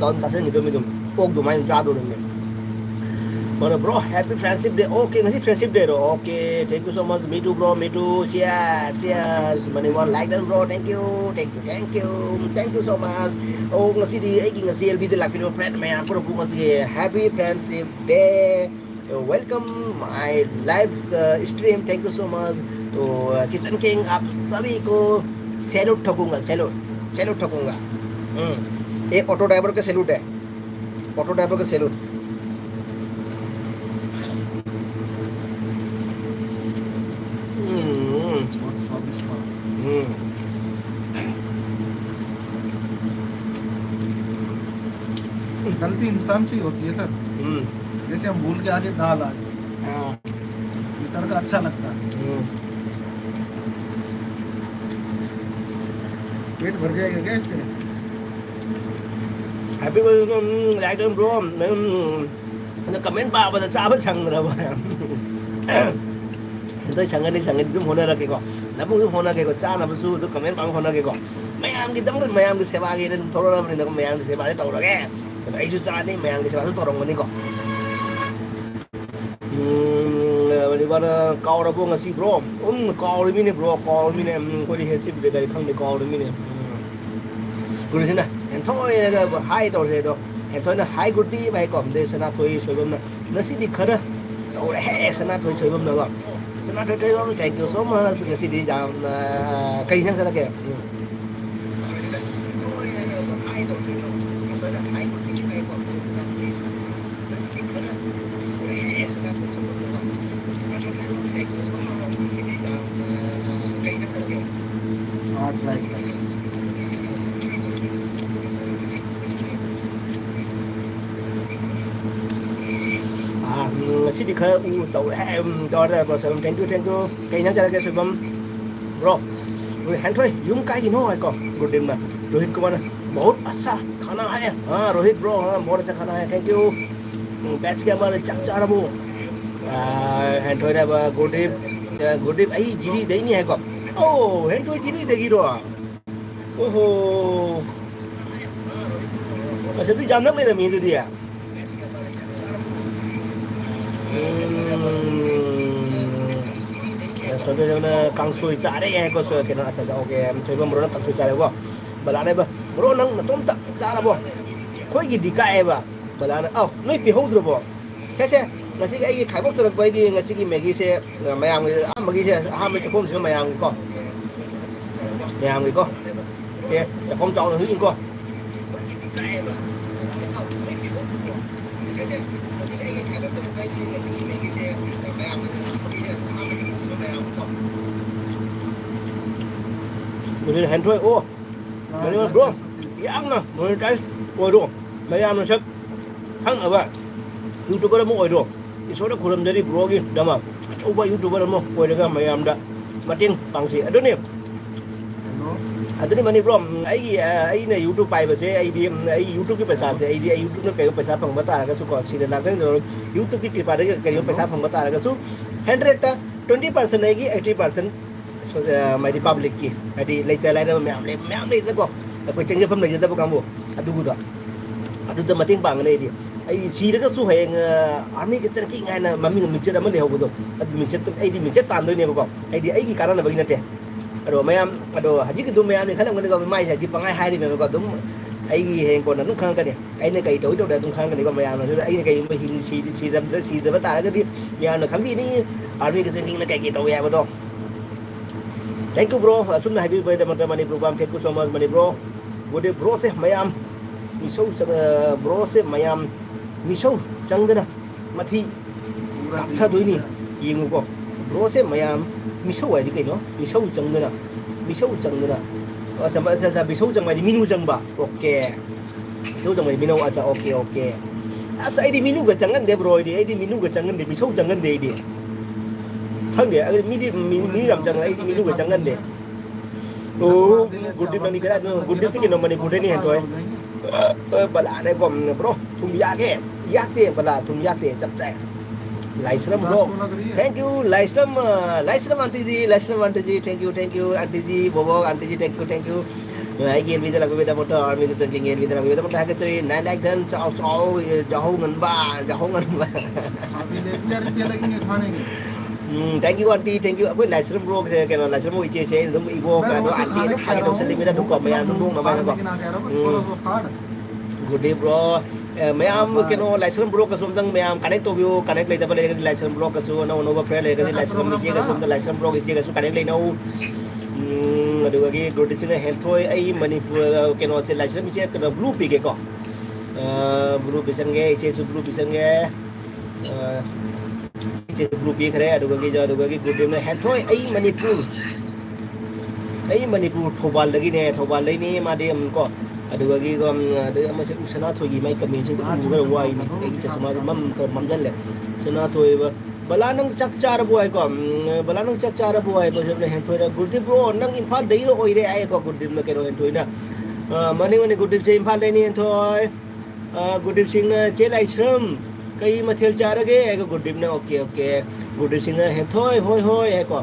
don ta se ni do mi dum ok du mai ja do ne Mana bro, happy friendship day. Okay, nasi friendship day ro. Okay, thank you so much. Me too bro, me too. Cheers. Mani one like that bro. Thank you so much. Oh, nasi di, nasi LB de lak video friend. Main pura buku nasi happy friendship day. Welcome my live stream. Thank you so much. तो Kishan king आप सभी को salute ठोकूंगा, salute ठोकूंगा. एक auto driver का salute है, auto driver का salute. गलती इंसान से ही होती है सर. जैसे हम भूल के आगे दाल आ गई, तड़का अच्छा लगता है, पेट भर जाएगा क्या इससे. Happy birthday like them bro. Nó comment ba bây giờ cha bất sang rồi. Tôi sang đi cũng hôm nay là cái co. Nó cũng hôm nay cái co cha nó su tôi comment bằng hôm nay cái co. Mấy em cái tấm mấy em cái xe ba cái nên thôi rồi mình mấy em cái xe ba cái tàu rồi cái. Cái chú cha đi mấy em cái xe ba cái tàu rồi cái co. Bây giờ call ra buông si bro. Call đi mình bro, call mình có đi hết ship để không đi call đi mình. Guru thế này, em thôi hai tàu rồi đó. Em thôi là hai guru đi vậy còn để sana thôi chơi bom nó xí đi khờ đó. Tàu này sana thôi chơi bom rồi. Sana thôi chơi bom chạy kiểu số mà sự xí đi giảm cây nhang sana kìa. Xí đi khờ tàu này đó là bro sớm thank you cây nhang chơi cái chơi bom bro rồi hắn thôi dùng cái gì nó hay còn một đêm mà Rohit Kumar बहुत अच्छा खाना है हाँ Rohit bro हाँ बहुत अच्छा खाना है thank you batch के हमारे chắc chắn là hắn thôi là Godip ấy chỉ đấy nhỉ còn oh hắn thôi chỉ đấy rồi oh mà sao tôi jam nước này là mình gì à sau đó nó càng xuôi xa đấy em có xuôi cái nó sẽ ok em chơi bom bro nó càng xuôi xa đấy không bala này bro nó tôm tận xa là không khối gì đi cái em à bala này nó bị hốt rồi không thế là sẽ cái khai bốc cho được cái là sẽ cái mấy cái xe mày ăn mấy cái xe mấy cái con xe mày ăn con ok chả con trâu là thứ gì con mình hẹn thôi ô mày nói bro ăn nè mày cái ngồi đồ mày ăn nó chắc thằng ở vậy youtuber nó ngồi đồ cái số đó kuram jadi bro gitu dah mah coba youtuber nó ngồi được mày ăn đã mà tiếng bằng gì đó nè अदुनी मनी bro आई ने YouTube पाइबे से आई YouTube की पैसा से आई YouTube ने कई पैसा फंग बता रहा को सीधे नागन YouTube की कृपा रे कई पैसा फंग बता रहा 120% है कि 80% माय पब्लिक की हदी लेते लाइन मैम ले को कोई चंगे फम ले जब कामबो अदुगुदा अदुदा मतेंग पांग ने दी आई सीरगसु हयेंग आर्मी के सर की गायना मम्मी मिक्सर अमा लेहबदो अदु मिक्सर आई मिक्सर तांदोनेबको आई कारण बगी नते अदो मैम अदो हजी की मैम ने खलंगने को माइ से पंगाई हाई में को दुम आई हें को न खांग कने आई ने कई दो दुम खांग कने को मैम ने आई ने कई हिन सी बता गदी मैम ने खंबी नि आर्मी के सेंकिंग ने कई तो या बदो थैंक यू ब्रो असुम हाइबी बे दम मनी programme thank you so much मनी ब्रो गुड ब्रो से मैम मिसौ ब्रो से मैम मिसौ चंगना मथी काथा दोइनी यिंगु को ब्रो से मैम मिसौ वाइदि कइनो मिसौ चंगना असा मिसौ चंगबादि मिनु चंगबा ओके मिसौ चंगबादि मिनु असा ओके असा आइदि मिनु ग चंगन दे ब्रो आइदि मिनु ग चंगन दे मिसौ चंगन दे आइदि खंगे अगर मिनि राम चंगन आइदि मिनु ग चंगन दे ओ गुड्डी मनी करा गुड्डी ति किनो मनी गुड्डी नि हतोय बला ने को ब्रो तुम याके बला तुम याके चप जाए Laishram bro thank you Laishram aunty ji thank you aunty ji बोबो आंटी जी थैंक यू आई गेल विदा लगबे दा मोटर आर्मी के संग गेल विदा लगबे दा मोटर हाके चई 9 लाख धन चाओ जाहो गनबा अभी रुपया लगेंगे खाने के thank you aunty thank you कोई लाइसरम ब्रो के केनो लाइसरम वो इचे से दम इबो का दो आंटी ने खाके दो सली मेरा दुको मैं नुनु न bye good day bro ma'am केनो लाइसरम ब्रो का सोमदंग मैम कनेक्ट तो बियो कनेक्ट लेता बले लाइसरम ब्रो का सो नो नो फ्रेंड लेगा लाइसरम नीचे का सोमदंग लाइसरम ब्रो के का सो कनेक्ट लेनो अदुगी गुड दिस ने हेल्थोय आई मणिपुर केनो से लाइसरम नीचे का ब्लू पी के को ब्लू पिसंगे इचे सु ब्लू पिसंगे इचे ब्लू पी खरे अदुगी जो अदुगी गुड दिन हेल्थोय आई मणिपुर थोबाल लगी ने थोबाल लेनी मादे को अदुगी को अदु अमसे उसना थोगी माइ कमेंट से उगर वाई ने एगी चसमा मम कर ममदल ले सना थोय बला नंग चक चार बुआई को बला नंग चक चार बुआई को जब हें थोय गुरदीप ब्रो नंग इम्फाल दई रो ओइरे आय को गुरदीप में केरो हें थोय ना मने गुरदीप से इम्फाल लेनी हें थोय गुरदीप सिंह ने चेल आइश्रम कई मथेल चारगे आय को गुरदीप ने ओके गुरदीप सिंह ने हें थोय होय आय को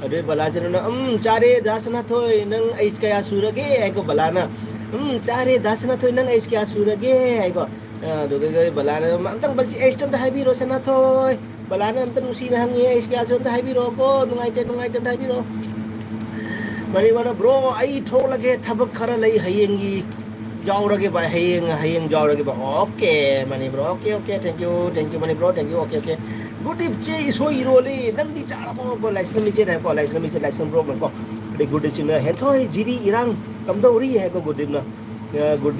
अरे बला जन चारे दासना थोय नंग आइस कया सुरगे आय को बला ना चारे दासना थोय नंग आइस कया सुरगे आय को दोगे बला ने अमतंग बजी एस्टम द हाइबी रोसना थोय बला ने अमतंग उसी ने हंगे आइस कया सुरगे हाइबी रो को नुंगाइते हाइबी रो मनी वाला ब्रो आई ठो लगे थबक खरा लई हयेंगी जाओरगे बा हयेंग जाओरगे बा okay money bro okay thank you money bro thank you okay good चे इसो इरोले नंदी चारबो को लाइसम नीचे है को लाइसम ब्रो को दे गुड सिंह ने हेथोय जिरी इरांग कमदौरी है को गुड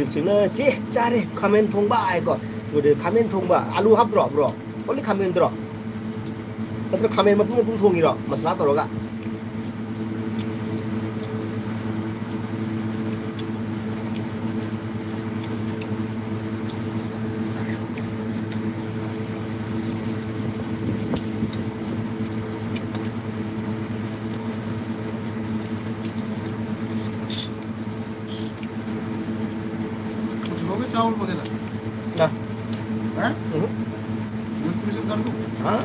सिंह ने चे चारे खामेन थोंबा है को गुड खामेन थोंबा आलू हाब ब्रो ओनली खामेन द्रो मतलब खामेन मपुं थोंगी रो मसला तोरगा चावल वगैरह ना हैं उसमें कर दूं हां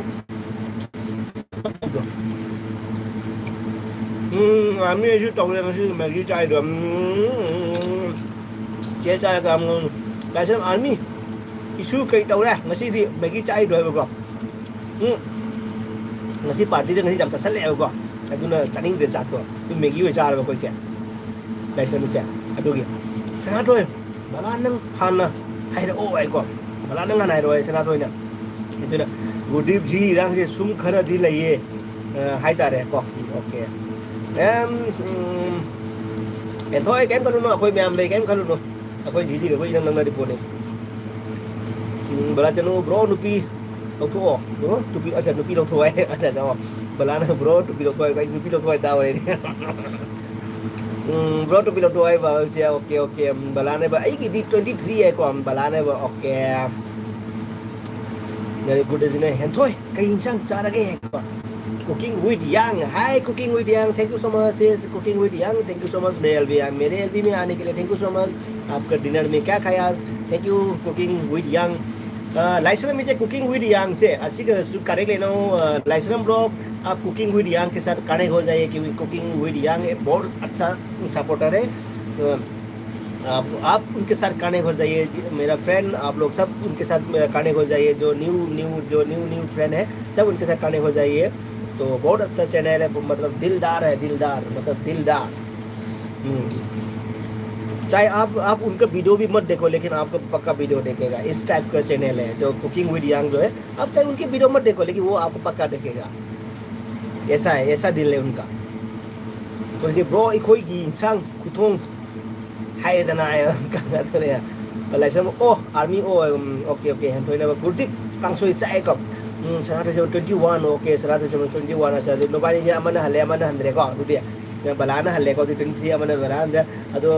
आमी ऐसे तौले kasi मैगी चाय दो चे चाय का लाइसम आर्मी इशू कई तौले ngasi di मैगी चाय दो बको ngasi पार्टी दे ngasi jam tasal le बको aduna chaning de chat to Maggi वे चार बको चे लाइसम चे adugi sana toy bala nang hana hai da o ai ko bala nang hanai roi sana toy na itu na gudip ji rang se sum khara di laiye hai ta re ko okay thôi kém con nó khôi mềm đây kém con nó khôi gì đi khôi năng đi buồn này bala chanu bro nupi đâu thua đúng không nupi ở nupi đâu thua ấy ở đâu bala nó bro nupi đâu thua cái nupi đâu thua tao này bro nupi đâu thua vào chưa okay bala này ấy cái đi 23 ấy còn bala này vào okay này good day này hẹn thôi cái hình sang cha ra cái còn Cooking with Young. Hi Cooking with Young, thank you so much sis. Cooking with Young, thank you so much. मेरे LB में आने के लिए thank you so much. आपका dinner में क्या खाया आज? Thank you Cooking with Young. Laishram में कुकिंग विद यांग से अच्छी करेक्ट लेना हो लाइसरम ब्लॉग आप कुकिंग विद यांग के साथ कनेक्ट हो जाइए क्योंकि कुकिंग विद यांग एक बहुत अच्छा सपोर्टर है. आप उनके साथ कनेक्ट हो जाइए. मेरा फ्रेंड आप लोग सब उनके साथ कनेक्ट हो जाइए. जो न्यू फ्रेंड है सब उनके साथ कनेक्ट हो जाइए. तो बहुत अच्छा चैनल है. मतलब दिलदार है. मतलब दिलदार. चाहे आप उनका वीडियो भी मत देखो लेकिन आपको पक्का वीडियो देखेगा. इस टाइप का चैनल है जो कुकिंग विद यांग जो है. आप चाहे उनके वीडियो मत देखो लेकिन वो आपको पक्का देखेगा. ऐसा है. ऐसा दिल है उनका. तो इसे ब्रो इखोई इंसान खुथोंग हाइदना है कहा तो ने लाइसम ओ आर्मी ओ ओके हम थोइना गुरदीप कांसोई चाय कप सना तो 21 ओके सना तो 21 अच्छा नो बानी जे अमन हले अमन हंद्रे को दुदे बलाना हले को 23 अमन बलाना अदो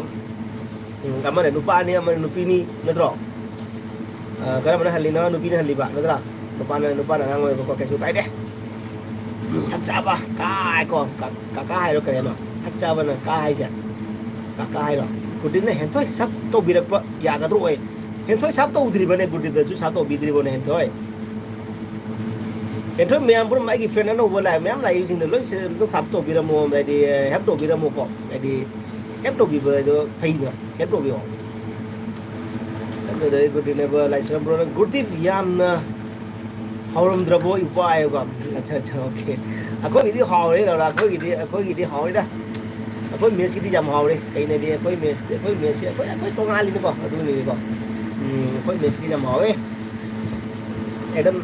अमन नुपानी अमन नुपिनी नद्रो करमना हलिना नुपिनी हलिबा नद्रा नुपाना ngangoy ko kesu kai de thakchaba kai ko ka hai ro kare no thakchaba na ka hai ja ka hai ro गुड्डी ने हेंथोय सब तो बिरक यागद्रो ओय हेंथोय सब तो उद्री बने गुड्डी दजु सब तो बिद्री बने हेंथोय मैम पुर माइकी फ्रेंड न बोला मैम ला यूजिंग द लोय सब तो बिरमो बायदि हेप तो बिरमो को बायदि हेप तो बिबो दो फैना हेप तो बियो तंदे गुड्डी ने लाइसरम ब्रो गुड्डी यामना हावरमद्रबो उपाय को अच्छा ओके अखो गिदी हावरे ला अखो गिदी हावरे दा अखोई मेस की जम हावरे कहीं ने दी अखोई मेस अखोई तोंगाली ने को अदुनी को अखोई मेस की जम हावरे एकदम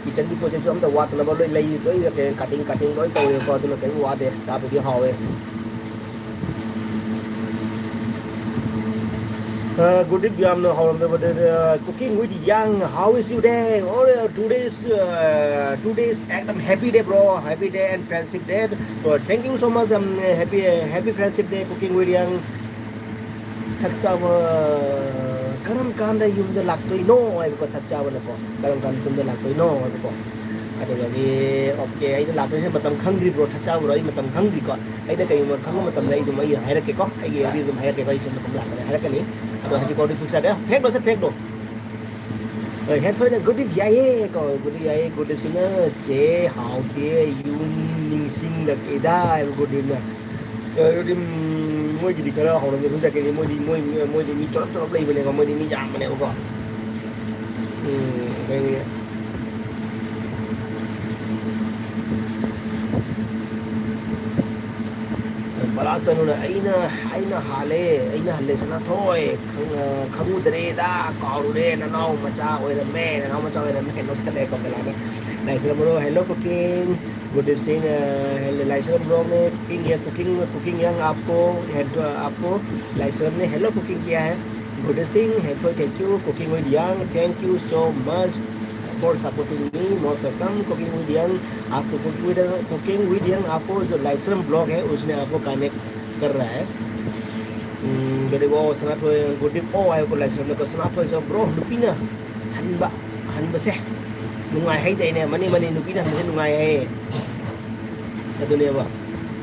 किचन की प्रोजेक्ट जो हम तो वाट नंबर लोई लई लोई के कटिंग लोई तो को अदुन के वाट दे चा पे Haware. Good evening, I'm Cooking with Young. How is you day? Oh, today's एकदम happy day, bro. Happy day and friendship day. So thank you so much. Happy friendship day, Cooking with Young. Thaksawa karam kanda yumda laktoi no ay ko thaksawa na ko. Karam kanda yumda laktoi no ay ko. At lagi okay ay laktoi sa matam khangri bro thaksawa bro ay matam khangri ko. Ay na kayo khang matam nay dum ay hairake ko. Ay di dum hairake ko sa matam laktoi hairake ni. अब हजी body fix आ गया फेंक दो से फेंक दो head थोड़ी ना गुड याये को गुड सिंह जे हाउ के यून निंगसिंग लकेदा गुड ना गुड मोई दी करा हाउ ने रुजा के मोई दी मी चोप ले बने को मोई दी मी जाम बने को बलासनुना अइना हाले सना थोय खंगुदरे दा काउरे ननाव मचा ओइरमे नोस्कले को बेलाने लाइसर bro hello cooking good evening hello लाइसर ब्रो ने कुकिंग यंग आपको लाइसर ने हेलो कुकिंग किया है. Good evening hello thank you cooking with young thank you so much for supporting me. most welcome Cooking with Young. आपको Cooking with Young आपको जो लाइसरम ब्लॉग है उसने आपको कनेक्ट कर रहा है. गरीब वो सनाथ हो गुडी ओ आयो को लाइसरम को सनाथ हो जो ब्रो नुपीना हनबा से नुंगाई है देने मनी नुपीना हनबा से नुंगाई है दुनिया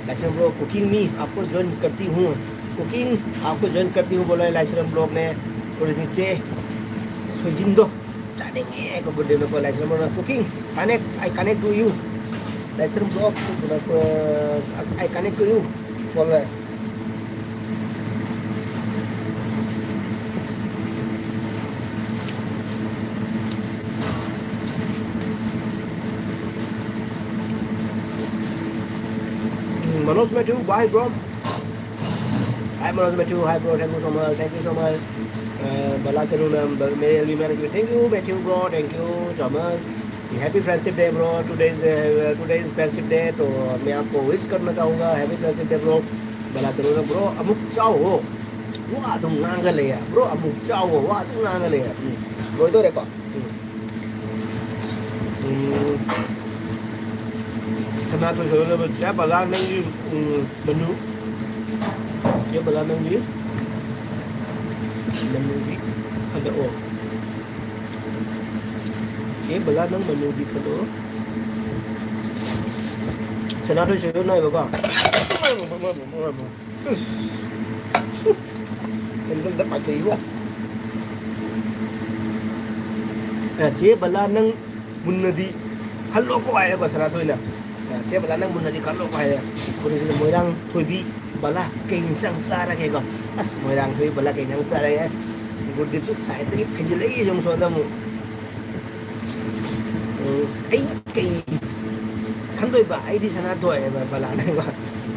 लाइसरम ब्रो कुकिंग मी आपको ज्वाइन करती हूँ बोला लाइसरम ब्लॉग ने थोड़ी सी चे सोजिंदो चानेंगे को गुड डे को Laishram blog cooking I connect to you Laishram blog I connect to you बोला Manoj Matthew, bye bro. Hi Manoj Matthew, hi bro, thank you so much. Bala Chanuna, मेरे लिए मैंने thank you Matthew bro, thank you so much. Happy Friendship Day bro, today is Friendship Day तो मैं आपको wish करना चाहूँगा Happy Friendship Day bro. Bala Chanuna bro, अमुक चाओ हो, wah तुम नांगल है bro, अमुक चाओ हो, wah तुम नांगल है. Bro itu rekod. Karena tôi sẽ bà Lan đang đi menu chứ bà Lan đang đi menu gì ada ये बला नंग मनु दी खलो सना तो से नय बका इनका द पाते हुआ चे बला नंग मुन्नदी खलो को आए को सना थोइना चे बला नंग मुन्नदी खलो को आए कोरी से मोइरांग थोइबी बला के इंसांग सारा के को अस मोइरांग थोइ बला के इंसांग सारा है गुड दिस साइड की फिजले जों सोदा मु ai cái khăn tôi bà ai đi sana tuổi bà là này bà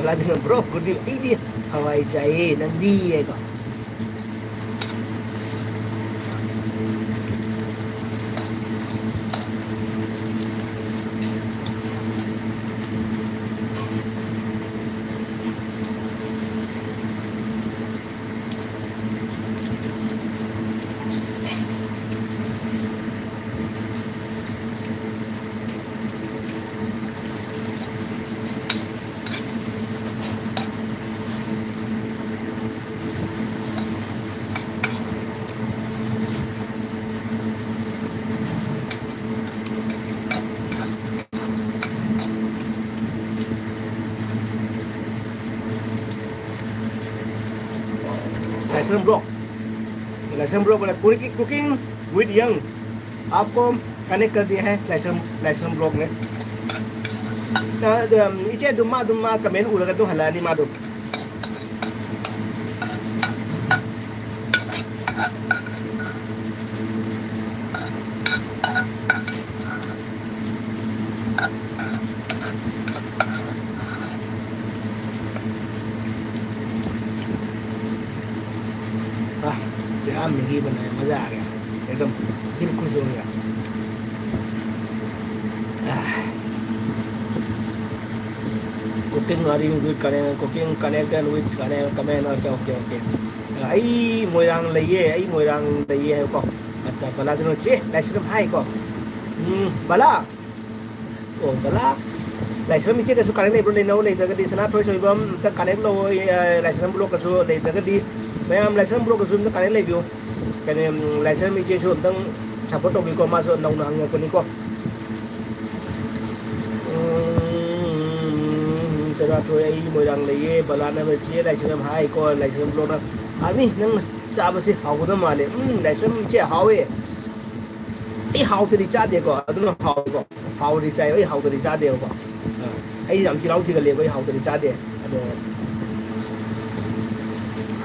là gì mà bro cứ đi ai đi Hawaii chạy đang đi vậy còn लाइसेंस ब्लॉक वाला cooking with young आपको connect कर दिया है licence block में इचे दुमा comment उड़गा तो हलानी मादो Maggi बनाया मजा आ गया एकदम दिल खुश हो गया cooking are you good connect cooking connected with comment अच्छा ओके आई मोइरांग लइए है को अच्छा बला जनो चे लाइसरम हाई को बला ओ बला लाइसरम इचे कसु कनेक्ट लेब्रो लेनो लेदगदी सना थोय सोइबम त कनेक्ट लो लाइसरम ब्लॉक कसु लेदगदी मैम लाइसेंस ब्लॉक कसु त कनेक्ट लेबियो कने लाइसेंस मी चे सु तंग सपोर्ट तो को मा सो नौना हंग को नि को चरा थोय आई मोइरांग लइए बलाना बे चे लाइसेंस हाई को लाइसेंस ब्लॉक ना आमी नंग चाबसे हाउद माले लाइसेंस चे हावे ए हाउतरी चादे को अदुनो हाव को हाउरी चाय ए हाउतरी चादे को ai làm chi lâu thì cái hậu từ cha đi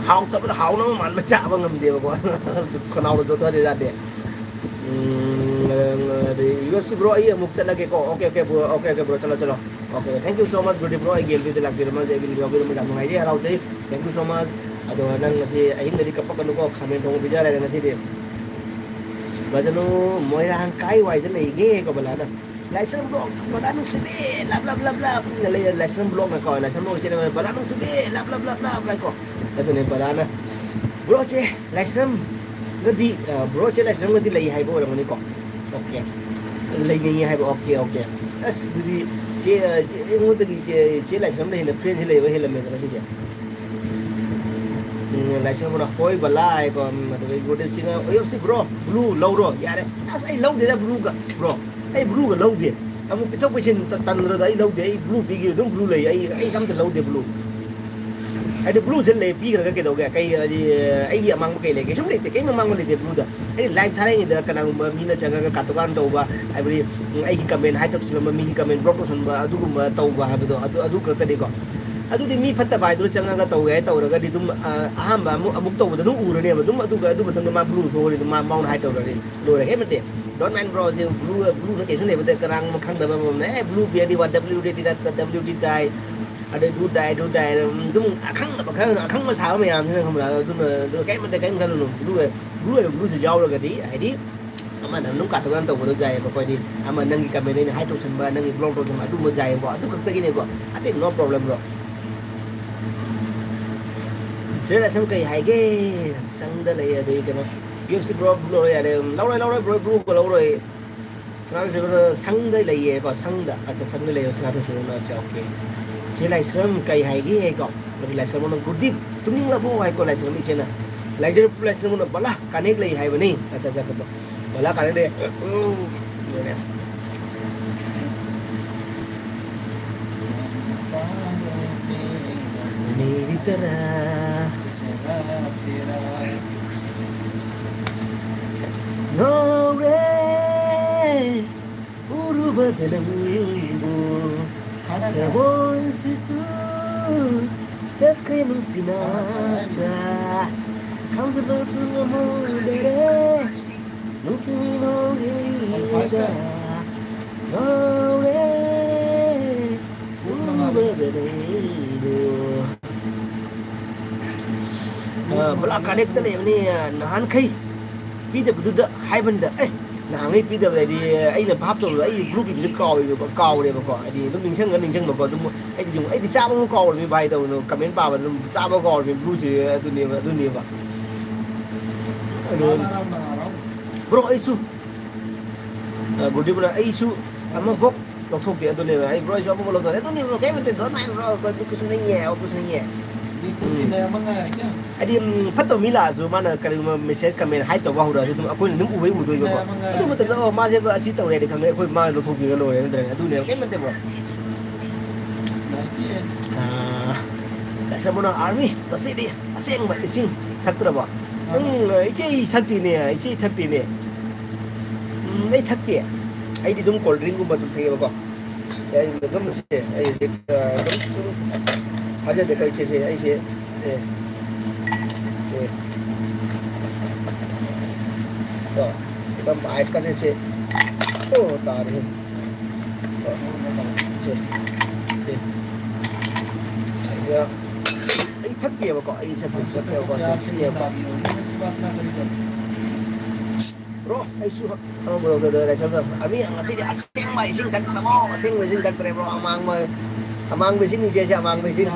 hậu tập nó hậu nó mà chả vào ngầm đi mà con nào được tôi đi ra đi UFC bro ấy mục chân là cái co ok bro chalo ok thank you so much bro bro ai game video lagi rumah saya video mình làm ngày chứ lâu chứ thank you so much ada orang ngasih aing dari kapak kan ko comment dong bicara dengan ngasih dia baca nu moi rang kai wai thế này ghê có bala đó license block bala nu sebe bla bla bla license block mà coi license block trên bala nu sebe bla bla vậy có cái này bala na bro che license cái đi bro che license cái đi lấy hai bộ rồi này có ok lấy ngay hai bộ ok as đi che ngô tự che license này là friend thì lấy với là mình là gì vậy लाइसेंस बड़ा होय बला है को मतलब गोटे सिंग ओयो से ब्रो ब्लू लो रो यार आई लो दे ब्लू का ब्रो आई ब्लू का लो दे हम पितो पेछन तन रो आई लो दे आई ब्लू पी गे तुम ब्लू ले आई कम ते लो दे ब्लू आई ब्लू जन ले पी रगा के दो गे कई आई अमंग के ले के सुम ले ते कई मंग ले दे ब्लू दा आई लाइव थारे नि दा कना मीना जगह का कातोगान तौबा आई बरी आई की कमेंट हाई तक सिलम मी की कमेंट ब्लॉक तो सन अदु गुम तौबा हाबदो अदु खत दे को अदुदी मी फत्ता बायदु चंगा तौगे तौरगदी दुम अहम अमुक तौबद दुम उरने दुम अदु मथंग मा ब्लू थोरि दुम मा माउन हाइ तौरनि लोरे हे मते don't mind bro J blue न केसु ने बते करंग मखंग दबा मने ब्लू बियदी वा WD डाइ अदे डु डाइ दुम अखंग अखंग मा साव मयाम ने हमला दुम kai मते kai खन नु ब्लू से जाव लगदी हाइदी ama nang nung katogan tau bodo jai ko di ama nang ka mene hai to san ba nang blog to ma du mo jai bo adu kakta gine ko ate no problem bro jera sam kai hai ge sang da le de ke no give si bro bro ya de lau bro ko lau roi sana se ko sang da le ye ko sang da asa sang da le sana to so na cha okay je lai sam kai hai ge ko bari lai sam no gurdip tumning la bo hai ko lai sam ni chena lai je lai sam no bala connect le hai ba ni asa ja ko bala kane de मेरी तरह Nore Urubadalambu Kawoy sisu Sakay nung sinaka Kamsa baso nga mo dere Nung siminong higa Nore Urubadalambu Bala kanek tali ni nahan kay pidabduda haibanda nangai pidabdi aina bhap to ai group bi kaw le ba ai dum ning chang ba ko dum ai jung ai cha ba kaw le bai to no comment ba ba dum cha ba kaw le blue che du ne ba bro ai su gudi bro ai su ama bok lo thok de du ne ai bro ai su ba lo to du ne bro cái mình to mai bro ko tu ku sunai ye ku sunai ye ai phát tàu mila rồi mà là cái mà mình sẽ comment hai tàu vào rồi thì tôi cũng đứng uống uống tôi rồi tôi mà tưởng là mà sẽ chỉ tàu này để khẳng định tôi mà nó thuộc về rồi nên là tôi nếu cái vấn đề mà tại sao mà army nó sẽ đi sẽ anh vậy xin thật rồi bảo ấy chứ thật thì ấy chứ thật thì ấy thật thì ấy thì đúng cold drink cũng mà tôi thấy bảo ấy mình có một cái ấy aja deh kalau CC ai sih oh kita ais kasih sih oh tarik aja ai thất kia mà có ai sẽ theo có sẽ nhiều bro ai su bro đời này sao rồi ami ang asih dia asing mai sing tak mau asing mai sing tak bro amang di sini dia amang di sini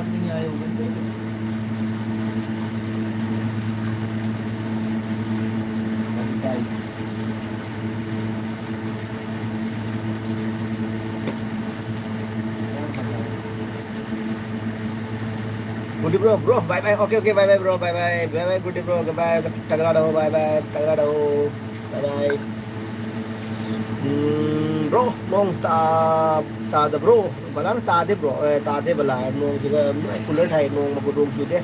good bro bye bye okay bye bye bro bye bye good bro bye tagala daw bye bye bye bro nong ta da bro bala ta de bro ta de bala nong jiga cooler thai nong ma ko dong chu de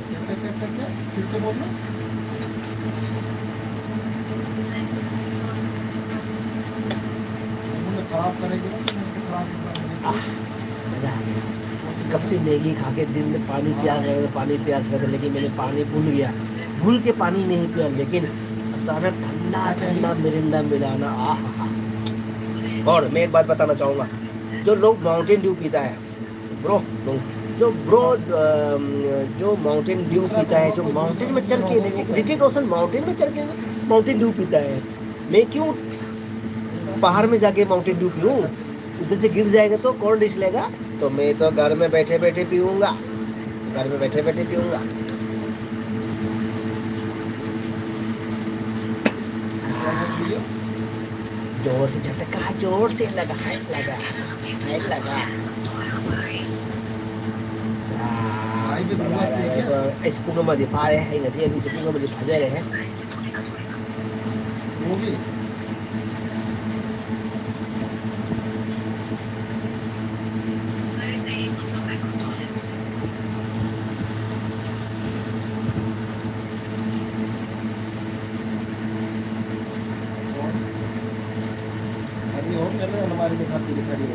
कब से Maggi खा के दिन में पानी प्यास लगा लेकिन मैंने पानी भूल के पानी नहीं पिया लेकिन अचानक ठंडा मिरिंडा मिलाना और मैं एक बात बताना चाहूँगा जो लोग माउंटेन ड्यू पीता है ब्रो जो माउंटेन ड्यू पीता है जो माउंटेन में चढ़ के ऋतिक रोशन माउंटेन में चढ़ के माउंटेन ड्यू पीता है मैं क्यों पहाड़ में जाके माउंटेन ड्यू पीऊँ उधर से गिर जाएगा तो कौन डिश लेगा तो मैं तो घर में बैठे बैठे पीऊँगा जोर से झटका जोर से लगा इस पुंग में दिफा रहे हैं इनसे ये नीचे पुंग में दिफा दे रहे हैं हमारे दिखाती दिखाई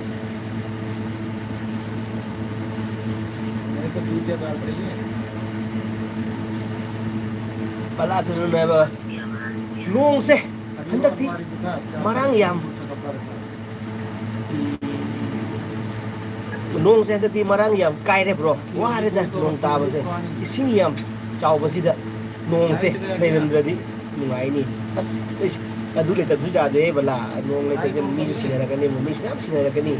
मेरे को जूते डाल रही है बला सुन में बा नोंग से हंदक थी marang yam nong se hंदक थी marang yam kai re bro wa re da nong ta ba se ising yam chau ba si da nong se nei ram ra di nungai ni as adu le ta du ja de bala nong le te mi si na ka ni mi si na ka ni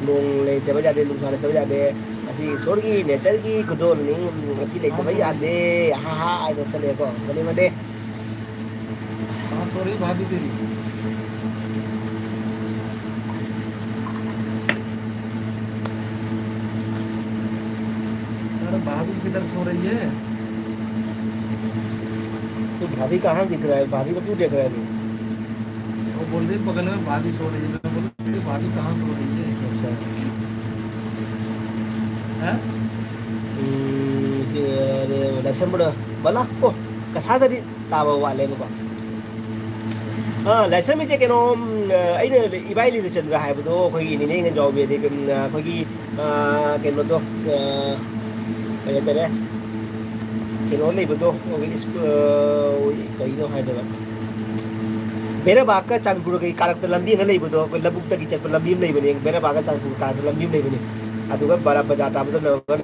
nong le te ba ja de nong sa le te ba ja de asi sorgi nature ki kudol ni asi le te ba ja de ha ha ai no se le ko bale ma de sorry भाभी तेरी अरे भाभी किधर सो रही है तो भाभी कहाँ दिख रहा है भाभी को क्यों देख रहा है वो बोल रही बगल में भाभी सो रही है। मैं बोलूँ भाभी कहाँ सो रही है? अच्छा हैं? lesson bro bala oh kasada di taba wale ba lesson mi je ke no ai ne ibai li chen ra hai bu do khoi ni ne ngan jaw be de khoi gi ke no do ai ta de ke no le bu do khoi is kai no hai de ba bera ba ka chanpur kai karak ta lambi ngai le bu do khoi labuk ta gi chat lambi le ba ne bera ba ka chanpur ka lambi le ba ne adu ga bara baja ta bu do no ga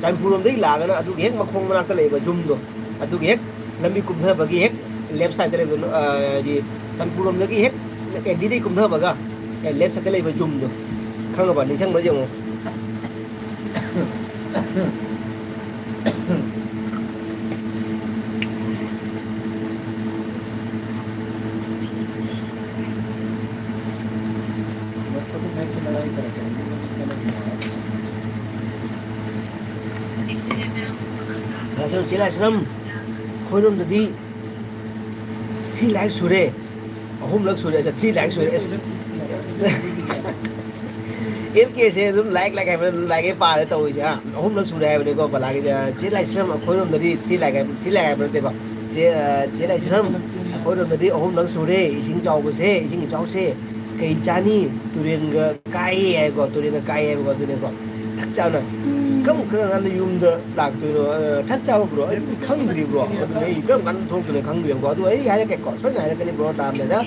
chanpur rom dei la ga na adu hek makhong mana ka le ba jum do adu hek lambi kum tha ba gi hek left side ta le di chanpur rom da gi hek ke di di kum tha ba ga left side ta le ba jum do khang ba ni chang ba jong बच्चों को मेरे से लड़ाई करते हैं lesson chila sram khoi rom da di 3 lakh sure ahum lakh sure acha 3 lakh sure em kia se dum like hai like pa le to ja ahum lakh sure hai ne ko bala ke chila sram khoi rom da di 3 lakh hai te ko chila sram khoi rom da di ahum lakh sure ising jaw ko se ising jaw se kai chani turen ga kai hai ko turen ga kai hai ko tu ne ko thak chao na kam kran an yum da lak tu no thak chao bro khang dri bro nei kam kan thok ne khang dri ko tu ai hai ke ko so na ke ni bro tam le da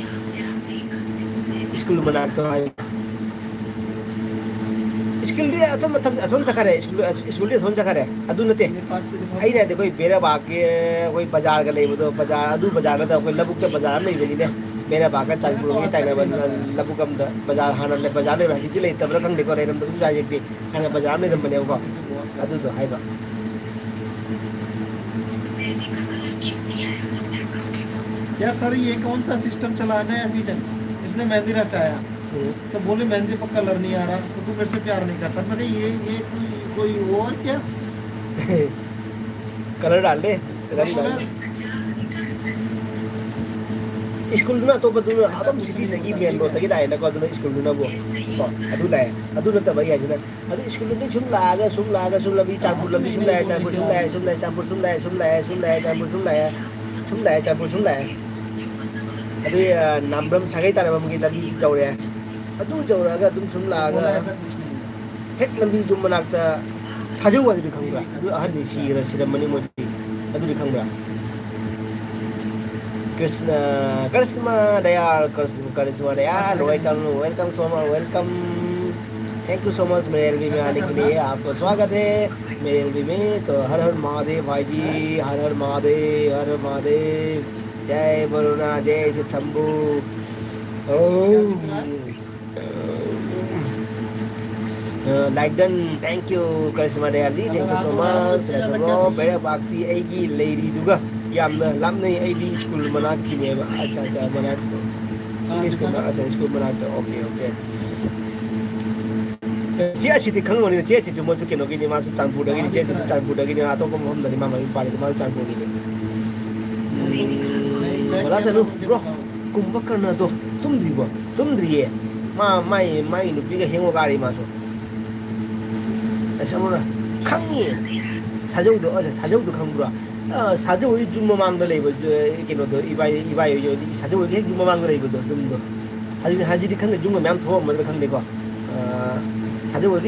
school mana to ai school dia to matak ason ta kare school dia son ta kare adu nate ai na de koi bera ba ke koi bazar ga le bo bazar adu bazar na da koi labuk ta bazar nei ni ne bera ba ka chal pur ni tai na labuk kam da bazar hanan le bazar le ba ki le tabra kang de ko re ram du ja je ki ana bazar ne ram bane ko adu to hai ba यार sir ये कौन सा system चलाना है season? इसने मेहंदी रचाया तो बोले मेहंदी पर कलर नहीं आ रहा तो तू मेरे से प्यार नहीं करता। मैंने ये कोई और क्या कलर डाल दे रंग डाल स्कूल ना तो बदु आदम सिटी लगी मेन रोड तक दाई ना को अदु स्कूल ना बो अदु लाए अदु न त भई आजन अदु स्कूल नि सुम लागा सुम लबी चांपुर लबी सुम लाए चांपुर चांपुर सुम लाए अदु नामब्रम सगै तारे बम की लबी जौरे अदु जौरागा अदु सुम लागा हेक लबी जुम मनाक्ता साजौ अदु खंगा अदु अहन नि सिरा सिरमनि मोदी अदु खंगा Karisma Dayal, welcome so much, welcome. Thank you so much मेरे एलबी में आने के लिए आपको स्वागत है मेरे एलबी में। तो हर हर महादेव भाई जी, हर हर महादेव, जय वरुणा, जय Shiv Shambhu. Like done, thank you Karisma Dayal ji, thank you so much. Bro, बेरे बाकी ऐगी lady दुगा यामना लामने ऐबी स्कूल मना की ने अच्छा मना स्कूल अच्छा स्कूल मना ओके जे अछि खंग नि जे अछि जुमो केनो कि नि मासु चांगपु दगि जे अछि चांगपु दगि नि आतो कम हम दनि मामा पाले मासु चांगपु नि बला सनु ब्रो कुंभ करना तो तुम द्रिये माई नुपी के हेंगो गारी मासु ऐसा मोरा खंगी साजौ दो खंग ब्रो साजौ इ जुम मांग ले बो केनो दो इबाय यो साजौ इ जुम मांग ले बो दो जुम दो हाजि खंग जुम म्याम थो म खंग देखो साजौ इ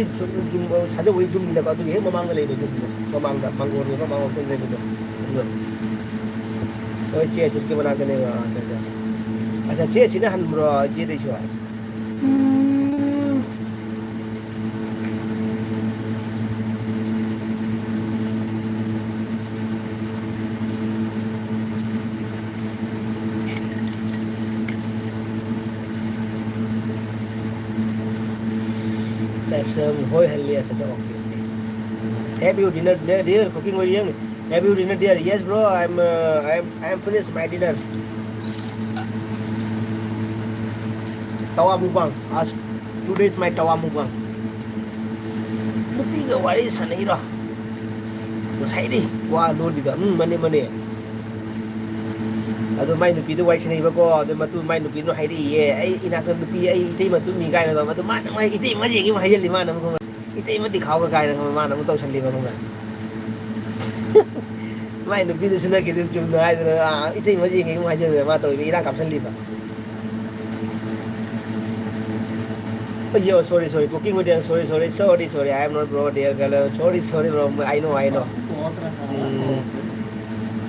जुम ने को दो हे मांग ले बो जुम मांग दा मांग और को मांग तो ले बो दो ओइ चे के बना के ले अच्छा चे ने हन ब्रो जे दे छो hoi halli asa okay. Have you dinner dear? Cooking very young. Have you dinner dear? Yes bro, I'm finished my dinner. Tawa mukbang. As today is my tawa mukbang. Nupi ga wari sanai ro. Sai di. Wa no di da. Mane. ꯑꯗꯣ ꯃꯥꯏ ꯅꯨꯄꯤꯗꯣ ꯋꯥꯔꯤ ꯁꯥꯟꯅꯩꯕꯀꯣ ꯑꯗꯣ ꯃꯥꯏ ꯅꯨꯄꯤꯗꯨꯅ ꯍꯥꯏꯔꯛꯏꯌꯦ ꯑꯩ ꯏꯅꯥꯛꯇ ꯅꯨꯄꯤ ꯑꯩ ꯏꯇꯩꯃ ꯇꯨꯝꯃꯤ ꯀꯥꯏꯅ ꯇꯧꯕ ꯑꯗꯣ ꯃꯥꯅ ꯃꯥꯏ ꯏꯇꯩꯃ ꯌꯦꯡꯉꯤ ꯑꯃꯨꯛ ꯍꯥꯏꯖꯤꯜꯂꯤ ꯃꯥꯅ ꯑꯃꯨꯛ ꯈꯪꯕ꯭ꯔꯥ ꯏꯇꯩꯃ ꯗꯤꯈꯥꯎꯒ ꯀꯥꯏꯅ ꯈꯪꯕ꯭ꯔꯥ ꯃꯥꯅ ꯑꯃꯨꯛ ꯇꯧꯁꯜꯂꯤꯕ ꯈꯪꯕ꯭ꯔꯥ ꯃꯥꯏ ꯅꯨꯄꯤꯗꯨꯁꯨ ꯅꯛꯀꯤꯗꯨ ꯆꯨꯝꯅ ꯍꯥꯏꯗꯅ ꯏꯇꯩꯃ ꯌꯦꯡꯉꯤ ꯑꯃꯨꯛ ꯍꯥꯏꯖꯤꯜꯂꯤ ꯃꯥ ꯇꯧꯔꯤꯕ ꯏꯔꯥꯡ ꯀꯥꯞꯁꯜꯂꯤꯕ Yo, sorry, cooking with them, sorry, I am not bro, dear girl, sorry, bro, I know. बहुत रखा है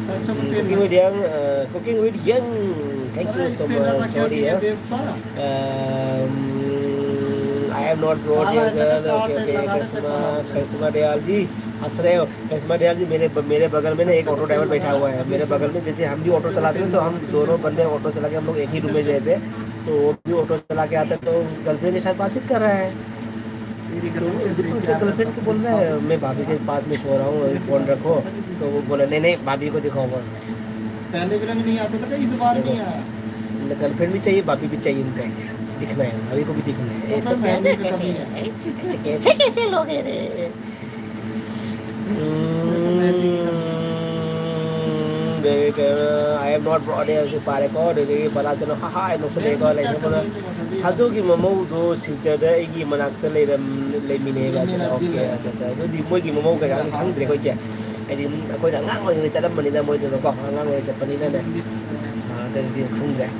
सरसों का तेल Cooking with young, thank अरे you so इससे ज्यादा much, क्या sorry, चाहिए देवता I am not bro, काला dear ऐसा का girl, काला तेल लगा दे फिर बनाओ करिश्मा दयाल जी हंस रहे हो करिश्मा दयाल जी मेरे बगल में ना एक ऑटो ड्राइवर बैठा हुआ है मेरे बगल में जैसे हम भी ऑटो चलाते हैं तो हम दोनों बंदे ऑटो चला के हम लोग एक ही रूम में रहते तो वो भी ऑटो चला के आता तो गर्लफ्रेंड के साथ बातचीत कर रहा है तेरी तो कसम से उसके गर्लफ्रेंड को बोल रहा है मैं भाभी के पास में सो रहा हूँ फोन रखो तो वो बोला नहीं भाभी को दिखाओ बोल रहा है पहले भी नहीं आता था इस बार नहीं आया गर्लफ्रेंड भी चाहिए भाभी भी चाहिए उनको दिखना है भाभी को भी दिखना है तो मैं भी कभी नहीं कैसे लोग हैं रे I am not brought here to Paraco, the Balazano, haha, no Senego, like Sazuki Momo, Sitter, Igi Manaka, Lemine, okay, the Mogi Momoga, I'm hungry, I didn't go down with the Chalaman in the Mojo, along with the Panina, then the hunger.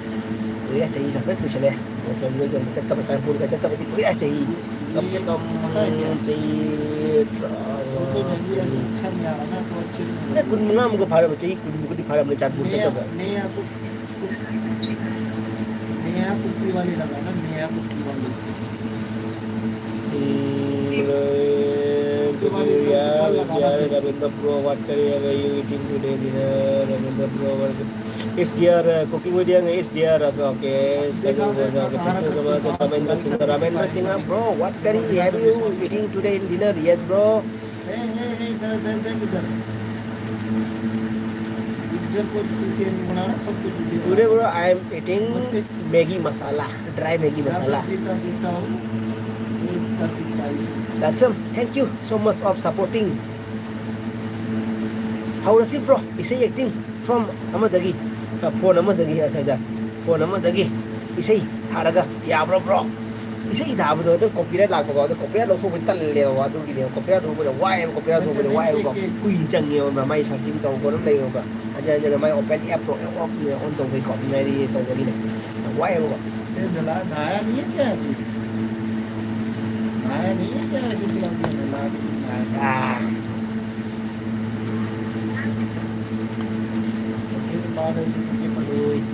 We actually is a bit pushing it. Also, we're going to check up a time for the check up with the actually. Come check up, अच्छा नहीं आ रहा ना तो अच्छे से नहीं कुछ ना हमको फाड़ बच्चे ही कुछ फाड़ हमने चार बुट चेक कर नया कुप्पी वाली लगा ना नया कुप्पी वाली Ravinder Bro, what career are you eating today dinner? Ravinder Bro, it's dear cooking with young, it's dear okay. Thank you so much, Ravinder Singh, bro. What curry have you eating today in dinner? Yes, bro. Today, bro, I am eating Maggi masala, dry Maggi masala. Dasam, thank you so much of supporting. How does it, bro? Is he acting from Amadagi? Phone Amadagi, phone Amadagi. Is he Taraga? Yeah, bro. Is he Dabdo? The copyright like the copyright of Vital, what do you copyright over the wire, copyright over the wire, Queen Changi on my searching down for a layover. And then my open app on the way copyright over the wire.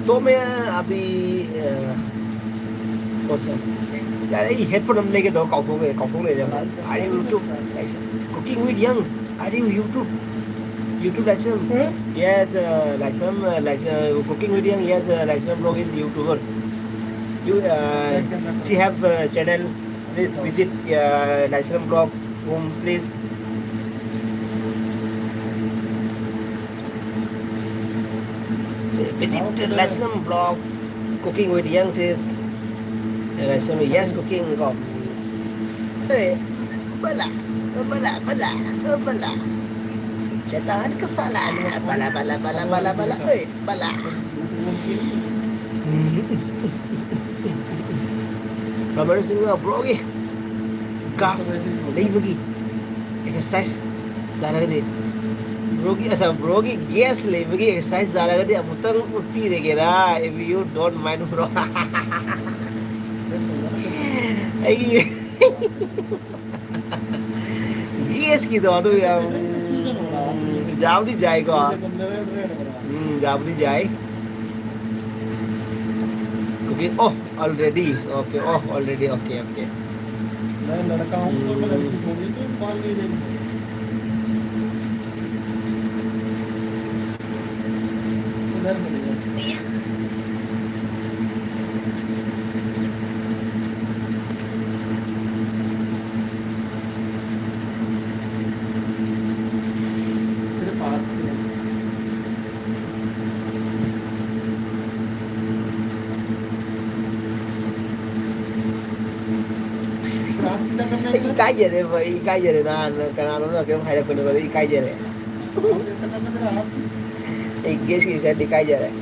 तो मैं अभी कौन सा यार ये headphone हम लेके दो कॉफी ले जाओ are you YouTube cooking with young are you YouTube लाइसेंस यस लाइसेंस कुकिंग विद यंग यस लाइसेंस blog is YouTuber you she have channel please visit Lyceum blog home please visit Lyceum blog cooking with young says Lyceum yes cooking go hey bala syaitan kesalahan bala hey bala Ramana Singh brogi gas leibagi exercise zara gade brogi gas leibagi exercise zara gade amutang utti regera if you don't mind bro ai gas ki to yang jauh di jai ko jauh di jai oh already okay मैं लड़का हूँ तो मैं लड़की थोड़ी तो पाल नहीं देगी इधर मिलेगा सिर्फ हाथ पे ikai je deh nah karena lo kira hai ko ikai je deh ऐसा करना तेरा हाथ gas ki saya ikai je deh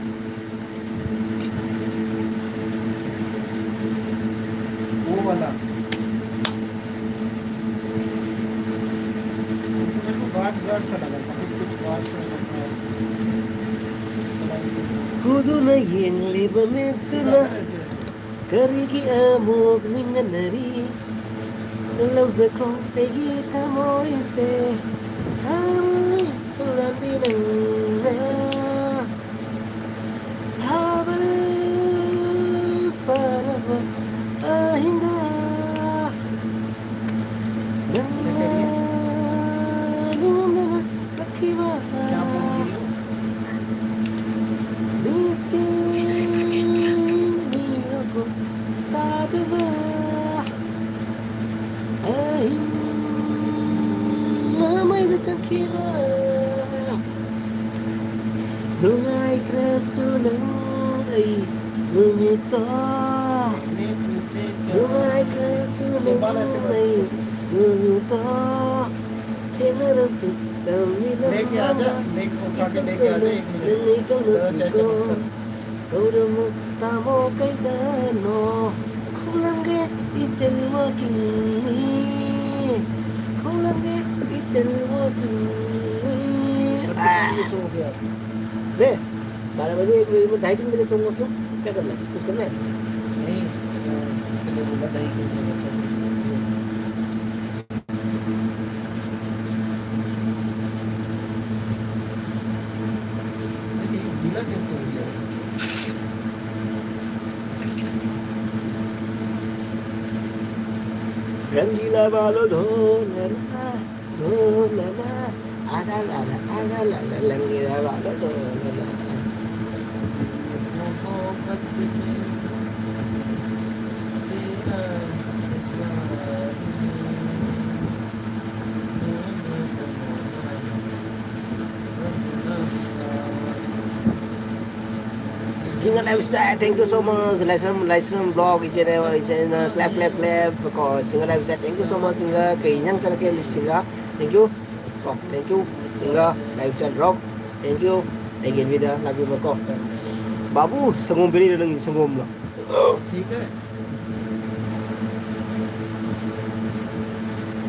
blur सा लगा था कुछ बात से लगता है Huduna yengliba mituna karigi amuk ninganari Nulauza krong tegi kamoi se Kamoi urambi nangna Habal farava ahinga Nangna ningamana akiba क्या बोल रही हो Nungai kresunang ay lumito ने तुझे Nungai kresunang ay lumito Tinarasit dami ng लेके आ जा mga लेके उठा के Isang लेके आ जा sabi एक ng मिनट ikaw na जरा चाचा sigo मत कर Kauramu tamo kay dano Kung langge ichalwa kini Kung langge ichalwa kini ये सो गया बे 12 बजे 1 बजे में 2:30 बजे सोऊंगा क्यों क्या करना है कुछ करना है नहीं चलो बोला दही के लिए बस ये जिला कैसे हो गया Rangila balo dholana dholana ada la rangila balo dholana मोहब्बत में तेरा Single lifestyle, thank you so much. Lifestyle blog, each and clap for single lifestyle. Thank you so much, singer. Kainyang sarake singer. Thank you. Oh, thank you, singer. Lifestyle blog. Thank you. Again with the love you, Mako. Babu, sangom beri lang sangom lang. ठीक है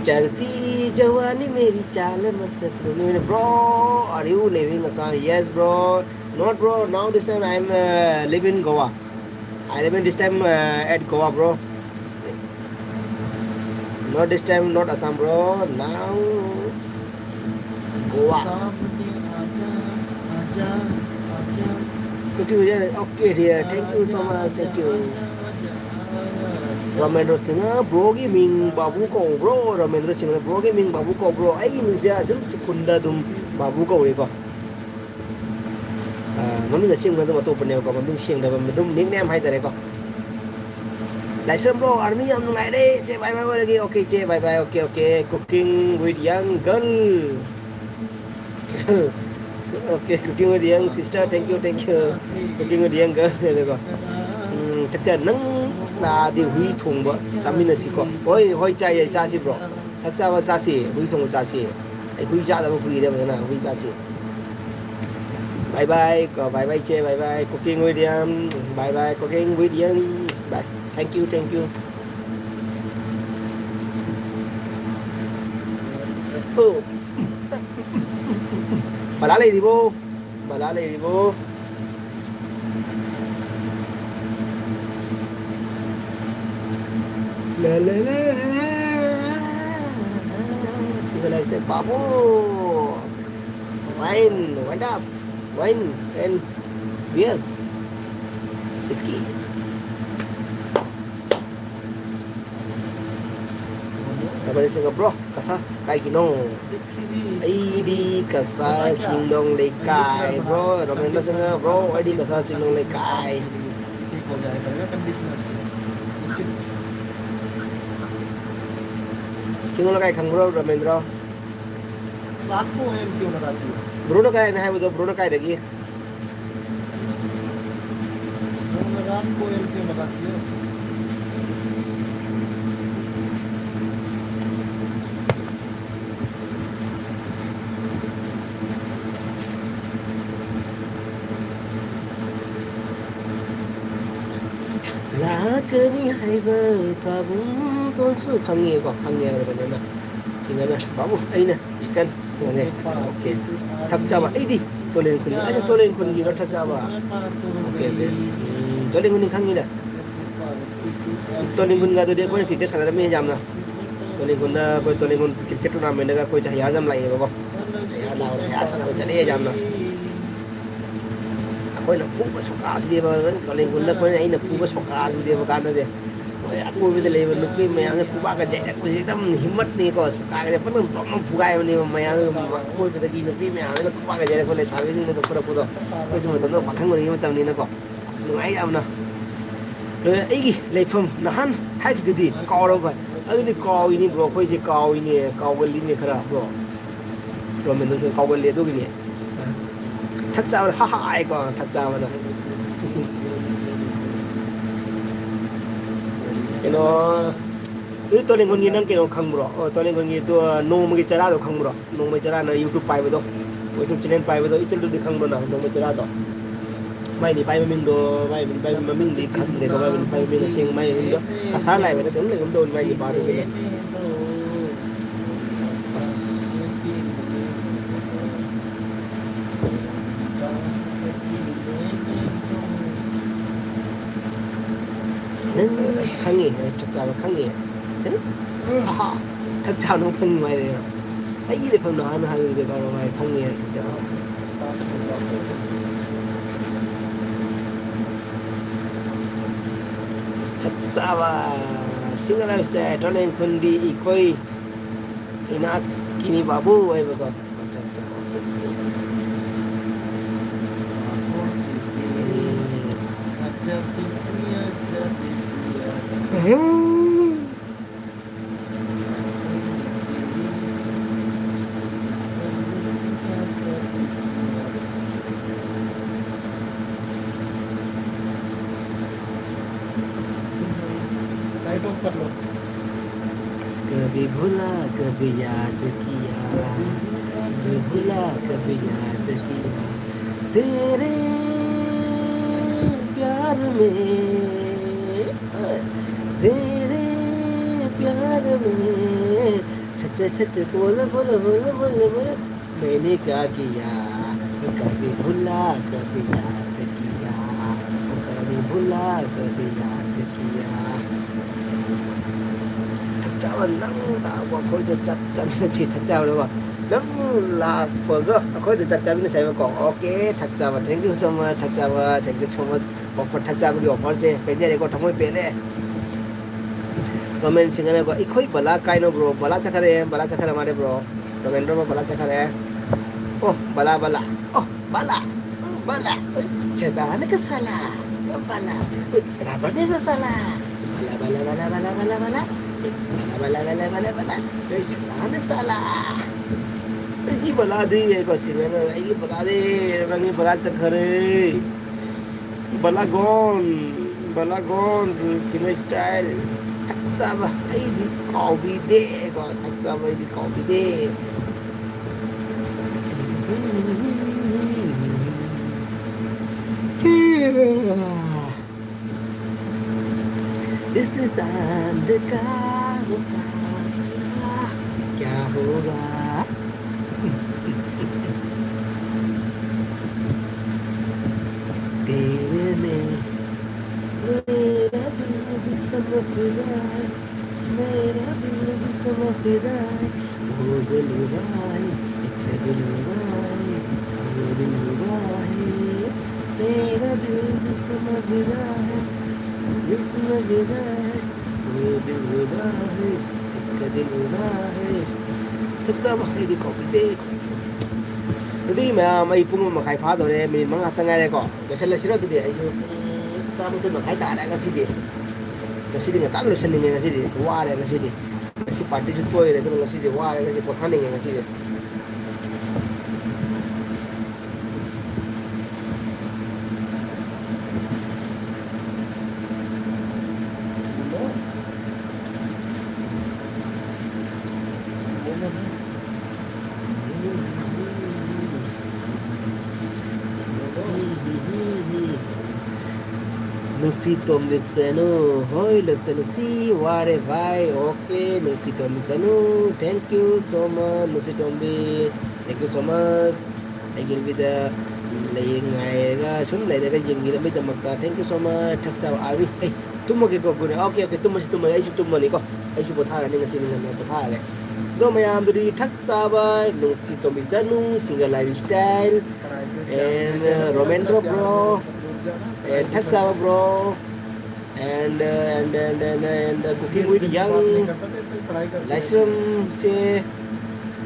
चढ़ती जवानी मेरी चाल मस्त bro, are you living a song? Yes, bro. Not bro. Now this time I'm living in Goa. I live in this time at Goa, bro. Not this time, not Assam, bro. Now Goa. सामने आजा आजा आजा Okay, dear. Thank you so much. Thank you. Ramendra Singh, bro, gaming babu ko, bro. Ramendra Singh, bro, gaming babu ko, bro. Ay, minsan asam sekunda dum babu ko, iko. Mami na sing na dum ato panel ko, mami sing na dum nickname hay tare ko. Listen, bro, army am nung ay che bye bye lagi. Okay, che bye bye. Okay. Cooking with young girl. Okay, cooking with young sister. Thank you. Cooking with young girl. Ko. Chắc chắn nâng là điều huy thùng bữa sáng mình là xí có hoi chạy cha xí bro thật ra là cha xí huy xong cha xí ai huy cha là huy đây mà nào huy cha xí bye bye có bye bye che bye bye cooking with young bye bye cooking with young bye thank you Bala lady bo la la la single lifestyle babu wine and beer whiskey Abang singa bro kasa kai kino ai di kasa singdong lekai bro Ramendra singa bro ai di kasa singdong lekai ठीक हो जाएगा conditioner से नीचे singdong lekai khang bro Ramendra रात को oil क्यों लगाती हो Bruno kai na hai bo Bruno kai lagi रात को ऑयल क्यों लगाती हो là cái ni hay vợ ta bún tôn su khang nghe rồi bây giờ nè singa babu aina chicken ne okay thak chaba ai di tolen khun aja tolen khun gi thak chaba okay de tolen khun khang ni da tolen khun ga de ko cricket sana me jam na tolen khun da ko tolen khun cricket tournament ga ko cha yar jam lai ba ko ya lao ya sana ko cha de jam na ko na phu ba soka si de ba tolen khun da ko ai na phu ba soka si de ba kan de aku bisa lebar nupi mayang aku baga jadi aku sih tam himmat nih kok suka aja pernah tom fugai nih mayang aku kita gini nupi mayang aku baga jadi aku les habis ini tuh pura-pura aku cuma tahu makan gini macam ni nak kok sungai am na ini leifam nahan hai kita di kau apa ini kau ini bro kau sih kau beli ini kerap bro bro menurut saya kau beli itu gini tak sama haha kok tak sama na kino itu tolen kon nang kino khang bro tolen kon ngi to no magi chara do khang bro no magi chara na youtube pai do youtube channel pai do ichel do khang bro na no magi chara do mai ni pai min do mai min di khang de ko mai min sing mai min do kasar lai ba de le kom do mai ni ba do ni khang ni chắc chắn là khang ni chắc chắn nó khang mày đấy ấy gì để phần nào nó hay để coi mày khang ni chắc sao à singa life style đó nên con đi coi ina kini babu ấy bà con chắc chắc कभी भूला कभी याद किया कभी भूला कभी याद किया तेरे प्यार में तेरे प्यार में छच छच बोल बोल बोल बोल बोल मैंने क्या किया कभी भूला कभी याद किया कभी भूला कभी याद किया cháu nắng đã qua khối được chặt chắn sẽ chỉ thật chào được nắng là burger khối được chặt chắn nó sẽ còn ok thật chào và thank you so much thật chào và thank you so much offer thật chào video offer sẽ bên đây có thằng mới bên này comment singa को इखोई बला काइनो bro बला चखरे हमारे bro comment में बला चखरे ओ बला बला ओ बला बला शैतान का साला बला रावण का साला बला बला बला बला बला bala bala bala bala शैतान साला ये बला दे को सिने ये बला दे रंगी बला चखरे बला गॉन सिने स्टाइल सब आई दी कॉपी दे को सब आई दी कॉपी दे This is अंधकार क्या होगा तेरे में मेरा दिल जिस्म फिदा है मेरा दिल जिस्म फिदा है वो ज़िलवा है एक दिलवा है वो दिलवा है मेरा दिल जिस्म फिदा है जिस्म फिदा है वो दिलवा है एक दिलवा है thực ra bảo đi có cái tê đi mà mày cũng mà khai phá rồi đấy mình mang tang ngay đây có để xem là xin được thì ta muốn tôi mà khai tạ lại cái gì đi cái gì người ta luôn xin cái gì đi qua đây cái gì đi cái gì party chút tôi đấy cái gì đi qua đây cái gì pothan cái gì đi si tom de senu hoi le senu si ware vai okay no si tom de senu thank you so much no si tom bi thank you so much ai gil bi da lay ngai ga chum lay da ga jing gi da bi da makta thank you so much thak sa ari ai tum mo ge ko gu ne okay okay tum mo si tum ai su tum mo ni ko ai su bo tha ra ni nga si ni nga bo tha ra le do mayam du thak sa ba no si tom bi senu single lifestyle and Romandro bro and Taxawa bro and cooking with young Lysum से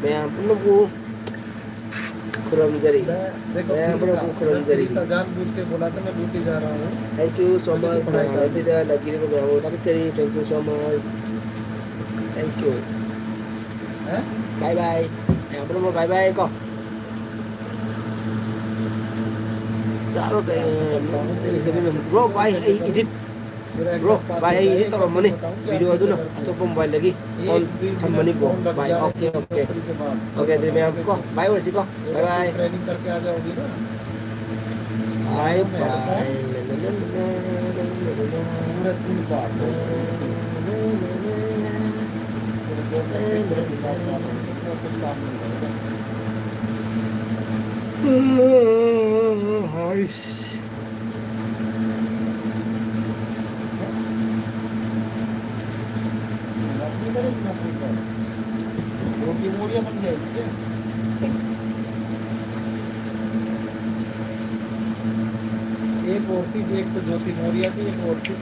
मैं आप लोगों को खुरम जरी देखो मैं आप लोगों को खुरम जरी जान बूझ के बोला था मैं ड्यूटी जा रहा हूँ थैंक यू सो मच अभी तक लगी में मैं हूँ चली thank you so much thank you हैं बाय बाय आप लोगों को बाय बाय को सारो के bro bye edit bro bye edit taro mani video adu na atop mobile lagi on thammani bro bye okay okay okay then मैं आपको bye वैसे को bye bye ट्रेनिंग करके आ जाओगी ना bye bye पूरा दिन पाठ कुछ काम नहीं रोटी मोड़िया बन गया एक और थी एक तो ज्योति मोरिया थी एक और थी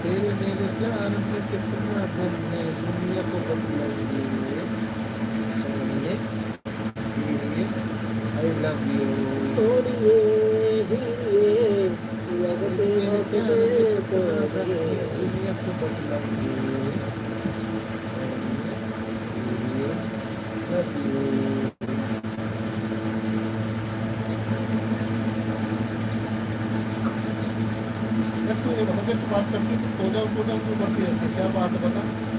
तेरे मेरे प्यार में कितना दम है दुनिया को बदलाएंगे सोनिए आई लव यू सोनिए लगते हंसते सोनिए दुनिया को बदलाएंगे लव यू बात करती तो सो जाओ क्यों करती रहती क्या बात है बता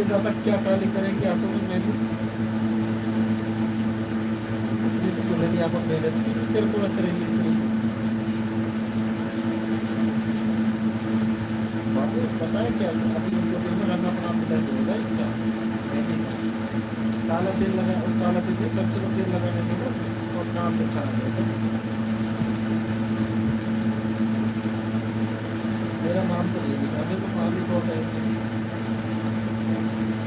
ज्यादा क्या टाली करेंगे हाथों में मेहंदी। ये तो दुल्हन यहाँ पर मेहनत की तेरे को रच रही है इतनी। बाबू पता है क्या अभी उनको दिन में रंग अपना मिला होगा इसका मेहंदी का। काला तेल लगा और काला तेल सरसों का तेल लगाने से ना और काम अच्छा रहता है। मेरा नाम तो नहीं लिखा मेरे को नाम ही तो है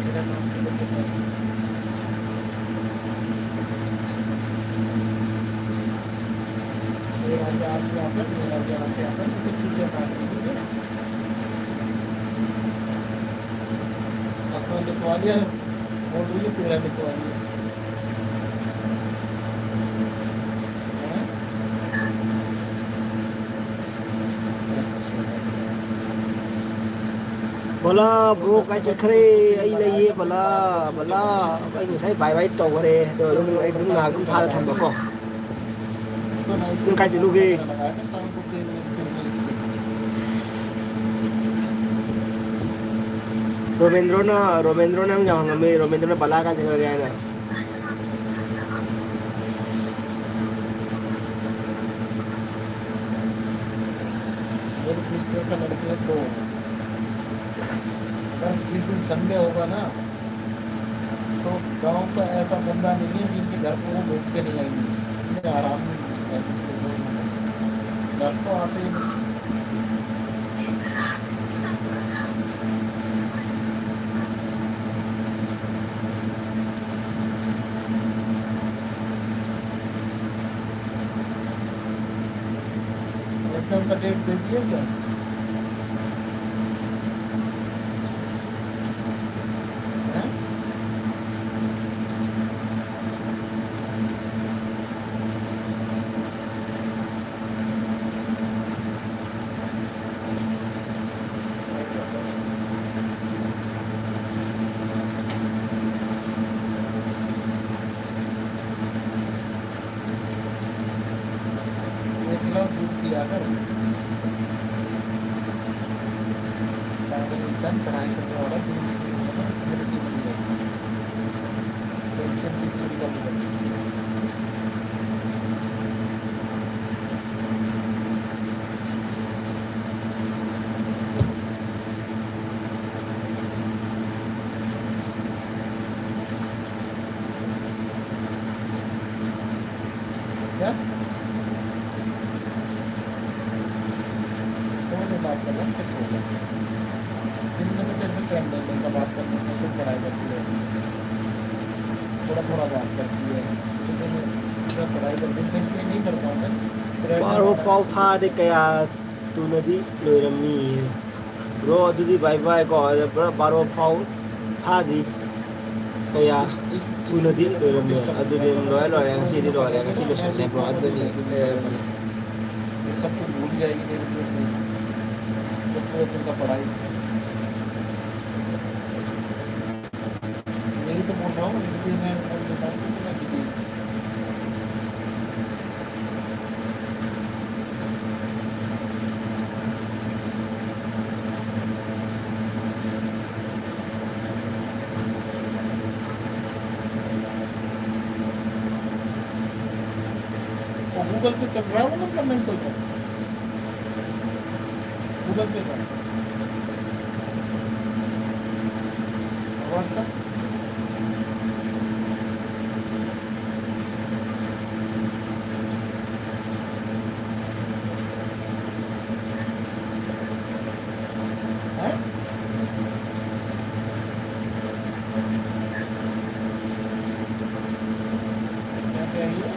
मेरा नाम तो लिखा है। मेरा प्यार से आकर मुझे चीजें काट दी है। अपना लिखवा लिया बोल रही है तेरा लिखवा लिया। बोला ब्रो काय चखरे आई लइए बोला बोला आई ngusai bai bai tàu re rồi lúc ấy đúng là cũng tha thằng đó co cái gì lúc đi Romendro na yang hangame Romendro na bala ka chakra gaya na मेरी सिस्टर का लड़की है तो बस जिस दिन संडे होगा ना तो गांव का ऐसा बंदा नहीं है जिसके घर को वो बैठ के नहीं आएंगे। इसलिए आराम घर तो आते ही नहीं। एकदम का डेट दे दिया क्या? इंसान पढ़ाई करने वाला टेंशन भी पूरी करनी पड़ती है। क्या बात करना फिर हो गया दिन में तो तेरे से टाइम नहीं मिलता बात करने में। फिर पढ़ाई करती है थोड़ा थोड़ा बात करती है लेकिन पढ़ाई करती है इसलिए नहीं करता मैं। Baro fall tha de kaya tunadi loirami bro adudi bye bye ko baro fall tha di kaya tunadi loirami adudi loy loy ngasi di loy ngasi lo sande bro adudi ये सब कुछ भूल जाएगी मेरे लिए तो पूरे दिन का पढ़ाई यही तो बोल रहा हूँ इसलिए मैं बोल देता हूँ कि मैं बिजी हूँ। वो गूगल पे चल रहा है वो मतलब नहीं चल रहा गूगल पे का व्हाट्सएप है क्या चाहिए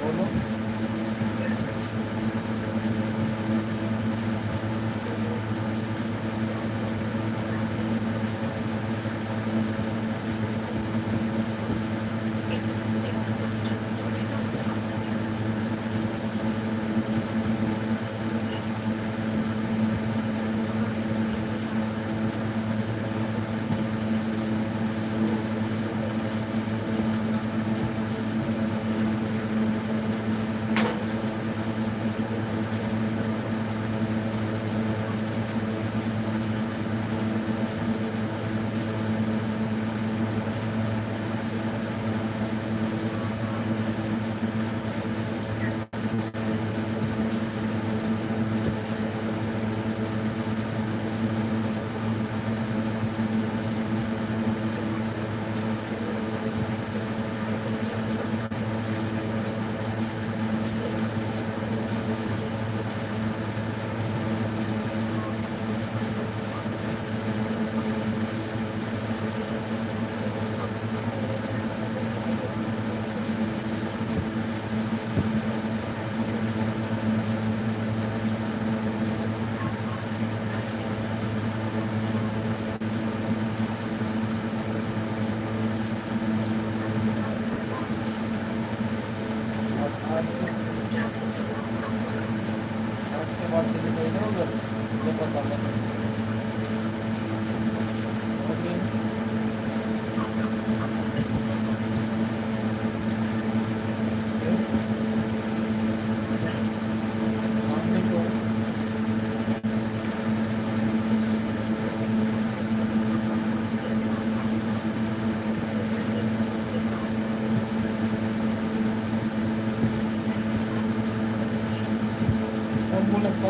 बोलो।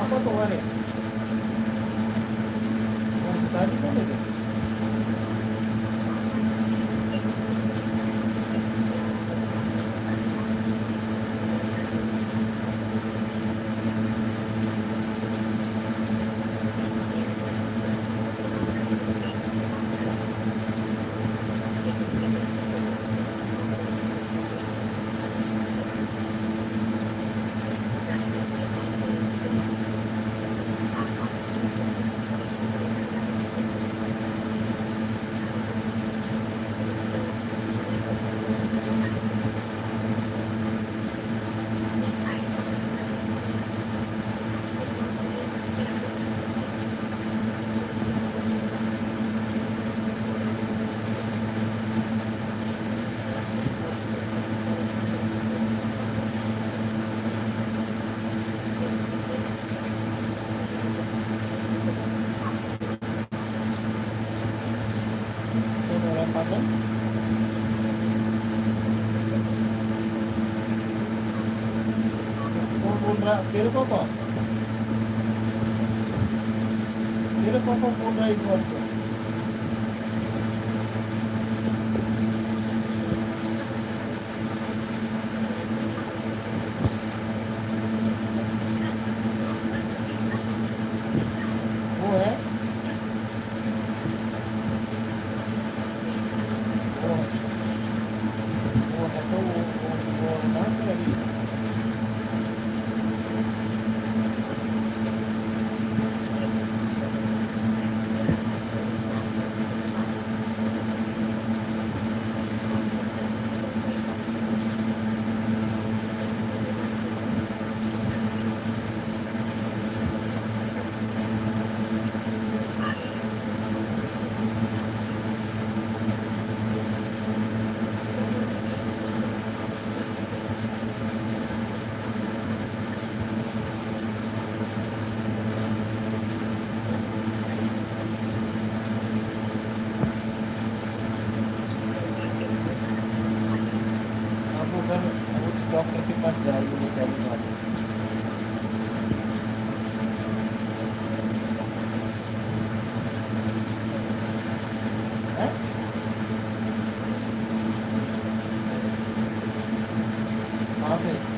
apa tuh hari? Tadi kan itu. तेरे पापा बोल रहा है इस बात को वो है वो है तो वो ना करेगी डॉक्टर के पास जाइए वो क्या बात है कहाँ पे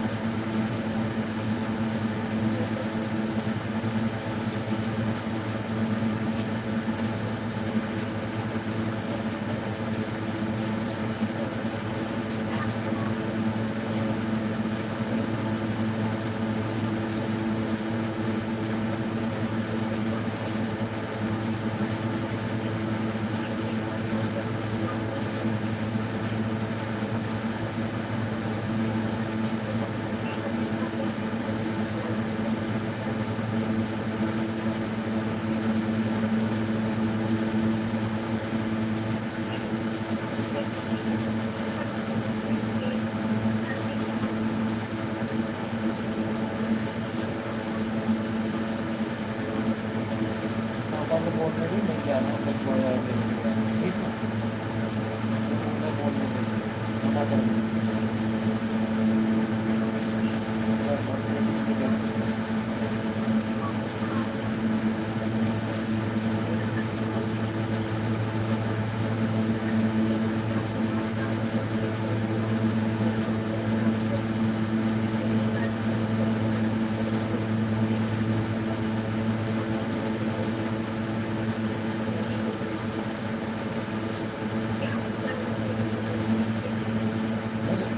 पापा को बोल रही नहीं जाना बस बोल रहा है ठीक है मैं बोल रही मना कर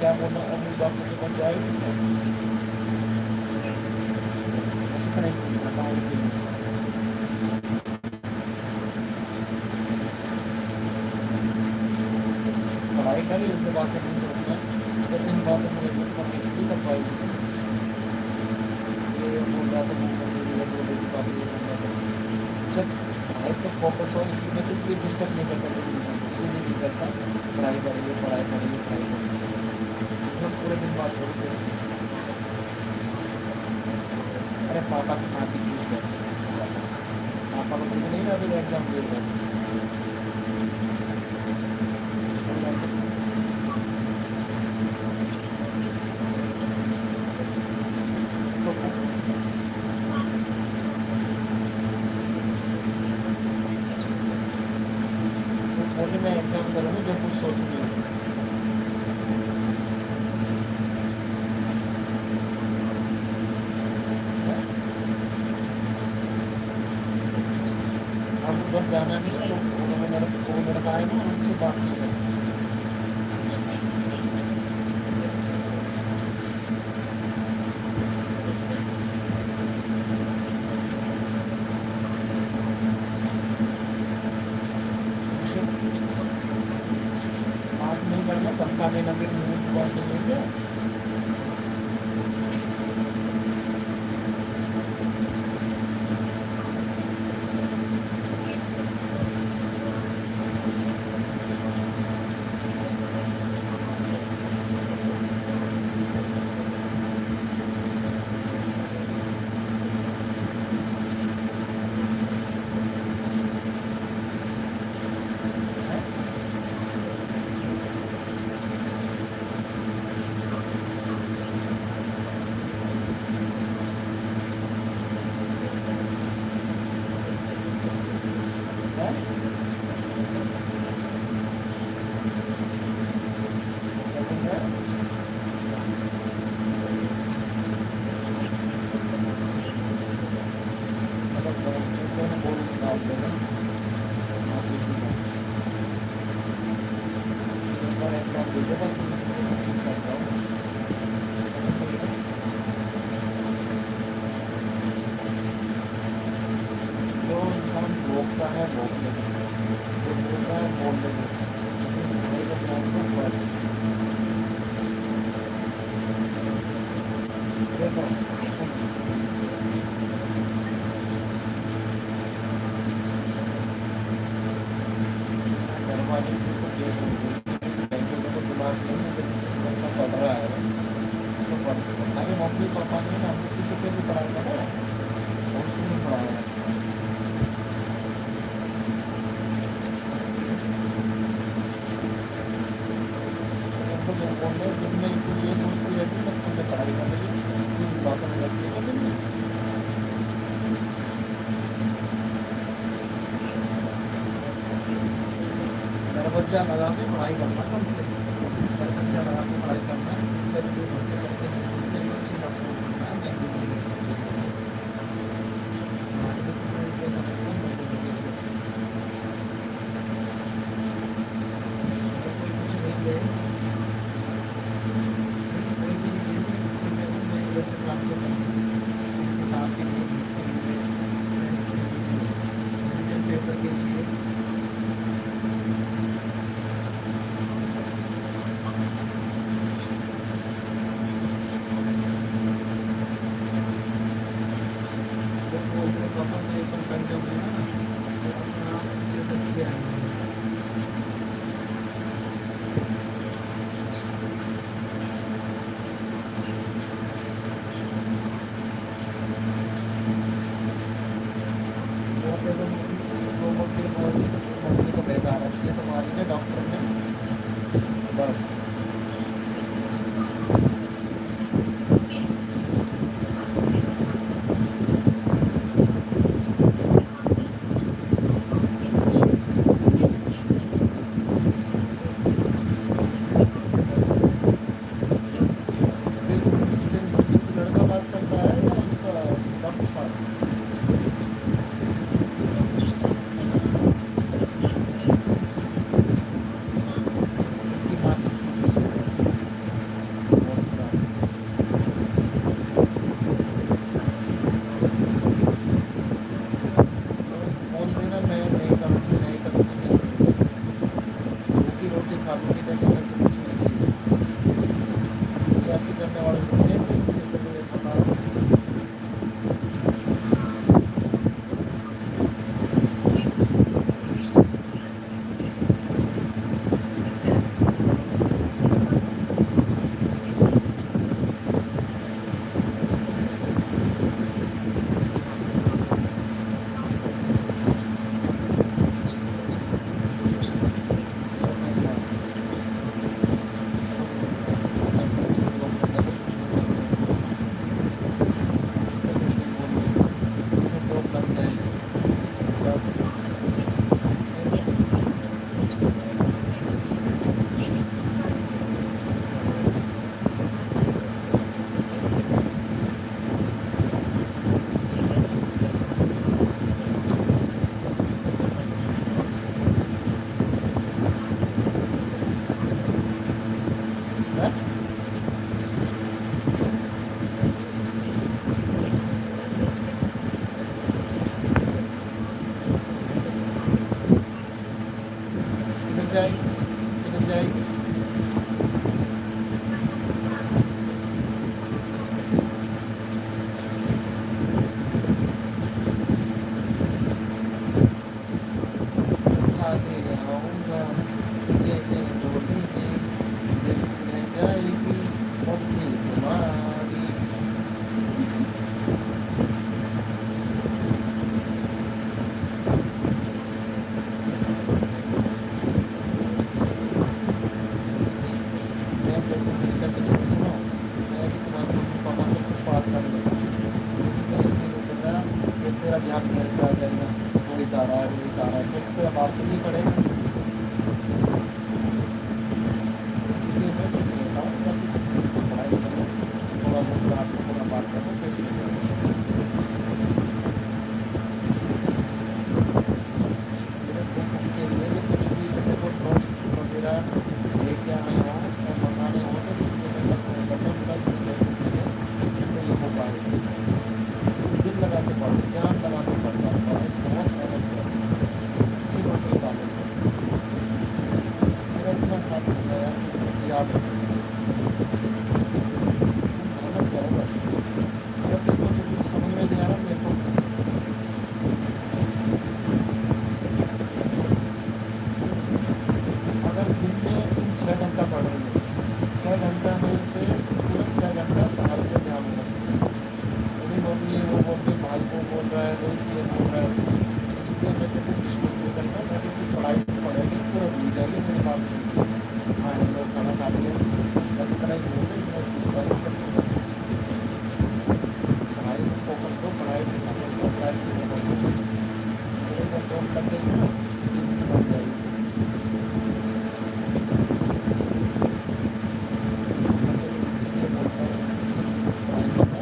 क्या बोलना अभी डॉक्टर के पास जाएगी ऐसे करेंगे पढ़ाई करी उसके बाद नहीं सोचना तो इन बातों में नहीं कर पाएगी ये बोल रहा था जब पढ़ाई पर फोकस हो इसलिए मैं इसलिए डिस्टर्ब नहीं करता इसलिए नहीं करता पढ़ाई करेंगे पढ़ाई करेंगे पूरे दिन बात होती है अरे पापा की माँ की चीज़ है पापा को तुम नहीं रहा एग्जाम दे रहे अभी मैं एग्जाम करूँगा जब कुछ सोच नहीं है। अब उधर जाना नहीं है, वो लड़का है ना, उनसे बात नहीं करनी। उसे बात नहीं करना, धक्का देना, फिर मुंह बात नहीं है। जो इंसान भोगता है भोग लेगा, जो बोलता है बोल लेगा, नहीं तो बोल दो बस। देखो दरवाजे की तो गेट हो गई, लड़के को तो दिमाग नहीं है, बच्चा पढ़ रहा है तो पढ़, अरे मम्मी पापा ने ना हमने किसी पे भी पढ़ाई करा है, उसको नहीं पढ़ाया है। उनको जो बोल रहे दिन में तू ये सोचती रहती है तब तुझे पढ़ाई कर रही है, तू बातों में रहती है कि नहीं। दरवाजा लगा के पढ़ाई करना, कम से कम दरवाजा लगा के पढ़ाई करना, सब जो बच्चे करते हैं उसमें अच्छी बात करना है। मैं भी नहीं हमारे भी तो ये समझते हैं, मैं भी नहीं कुछ नहीं ले पेपर के लिए डॉक्टर ने बस लड़का बात करता है या उसका डॉक्टर साहब की बात बोल देना मैं नहीं करूँगी, नहीं करूँगी, रोटी रोटी खा लूँगी, नहीं तो कुछ नहीं। ऐसे करने वाले लोग कैसे मुझे तो मुझे पता बस जाएगी, किधर जाएगी? आगे आऊँगा, ये मैं डोली में, ये रह जाएगी सब्जी तुम्हारी। मैं जब इसका किसी को सुनो, मैं भी तुम्हारे मम्मी पापा से कुछ बात कर लूँगा, लेकिन मैं इसलिए नहीं कर रहा कि तेरा ध्यान मेरे पे आ जाएगा, वही तारा है, वही तारा है, तो तेरा बात तो नहीं पड़ेगा। इसलिए मैं कुछ कहता हूँ जब भी पढ़ाई करो, थोड़ा बहुत रात को थोड़ा बात करो, फिर सो जाओ। मेरे बुक के लिए मैं कुछ भी मेरे को नोट्स वगैरह लेके आए हों और मंगाने हों तो इसलिए मैं फोन करता हूँ, कल जिसमें ये हो पाएगा। दिल लगा के पढ़ो, जान लगा के पढ़ता है, पढ़ाई बहुत मेहनत करती है, अच्छी रोटी डालेंगे। मेरा इतना साथ होता है यार, याद रखो, मेहनत करो बस। अगर तुमको कुछ समझ में नहीं आ रहा मेरे को पूछो। अगर दिन में तुम 6 घंटा पढ़ रहे हो, 6 घंटा में से पूरा 6 घंटा पढ़ाई पे ध्यान होना चाहिए। मेरी मम्मी वो बोल रही भाई को बोल रहा है, रोहित ये बोल रहा है, इसलिए मैं तो कुछ डिस्कस नहीं करना, मैं तो सिर्फ पढ़ाई पढ़ेगी पूरा भूल जाएगी मेरी बात सुन। हाँ हम लोग खाना खा लिए, बस इतना ही बोलते हैं, मैं कुछ बात नहीं करती। पढ़ाई में फोकस दो, पढ़ाई में फोकस दो, पढ़ाई में फोकस दो। मेरे को जॉब लग गई ना, दिन की बन जाएगी। मैं तो इसलिए बोलता हूँ, पढ़ाई करना,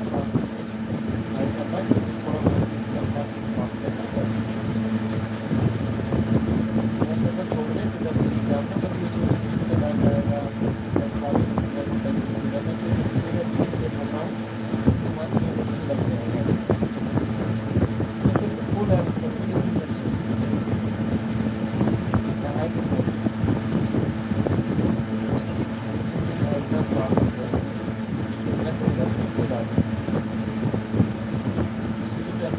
पढ़ाई करना, थोड़ा बहुत करना, बात करना बस। ऐसे अगर छोड़ दें तो जब एग्जाम में कभी उसमें किसी टाइम जाएगा, 10 मिनट में तो इसलिए ठीक करना तुम्हारी जो अच्छी लग जाएगा। लेकिन फुल हेल्प करनी नहीं अच्छी पढ़ाई के लिए एग्जाम पास हो जाएगी, मेहनत हो जाती है बात। इसलिए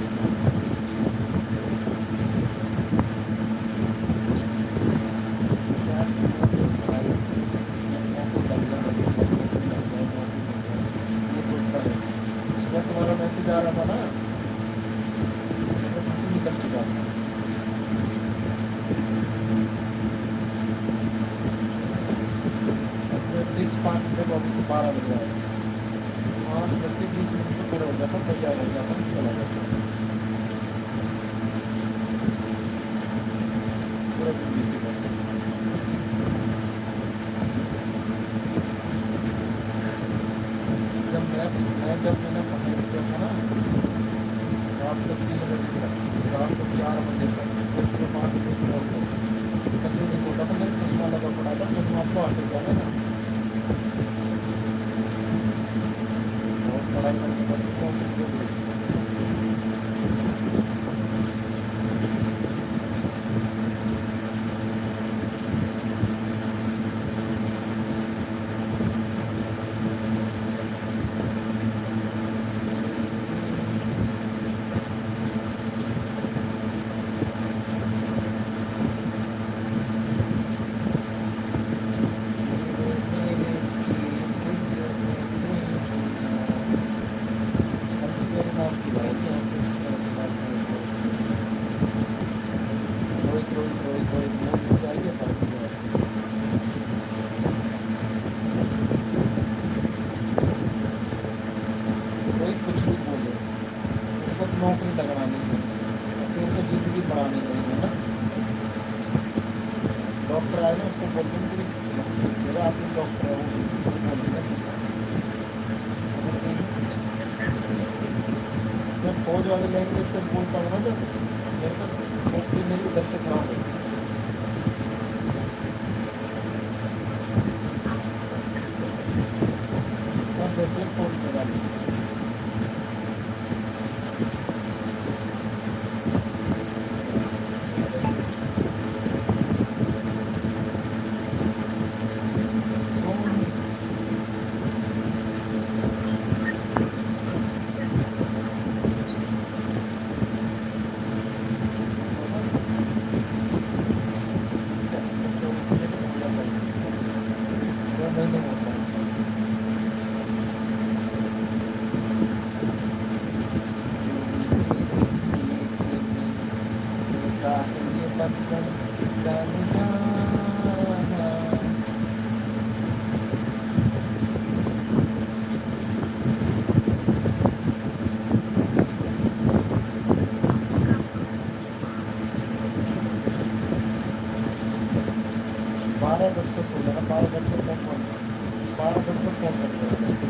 क्या पढ़ाई नौकरी लग जाए, नौकरी लग जाए, नौकरी लग जाए, ये सोचता है। सुबह तुम्हारा मैसेज आ रहा था ना, मैं तो छुट्टी निकल चुका था। फिक्स 5 जब अभी 12 बज रहा है, 5:20 पे पूरा हो जाता, तैयार हो जाता, चला जाता पूरा दिन बीत गया। जब मैंने पढ़ाई किया था ना, रात को 3 बजे तक, रात को 4 बजे तक, फिर सुबह 5 बजे तक कभी नहीं सोता था। मेरे चश्मा लगा पड़ा था, चश्मा आपको आते जाना ना, बहुत पढ़ाई करनी पड़ती है। कोई कुछ भी बोले, उनको नौकरी लगानी है, फिर तो जिंदगी बढ़ानी चाहिए ना। डॉक्टर आए ना, उसको बोलते हैं कि मेरा आदमी डॉक्टर है, वो बोलते हैं मैं फौज वाले लैंग्वेज से बोलता हूँ ना, जब मेरे को नौकरी मेरी उधर से खराब होती है। सब देते हैं फौज में वाले। ये बंधन जाना बारह दस को सो जाना 12 10 को फोन 12 10 को फोन कर देना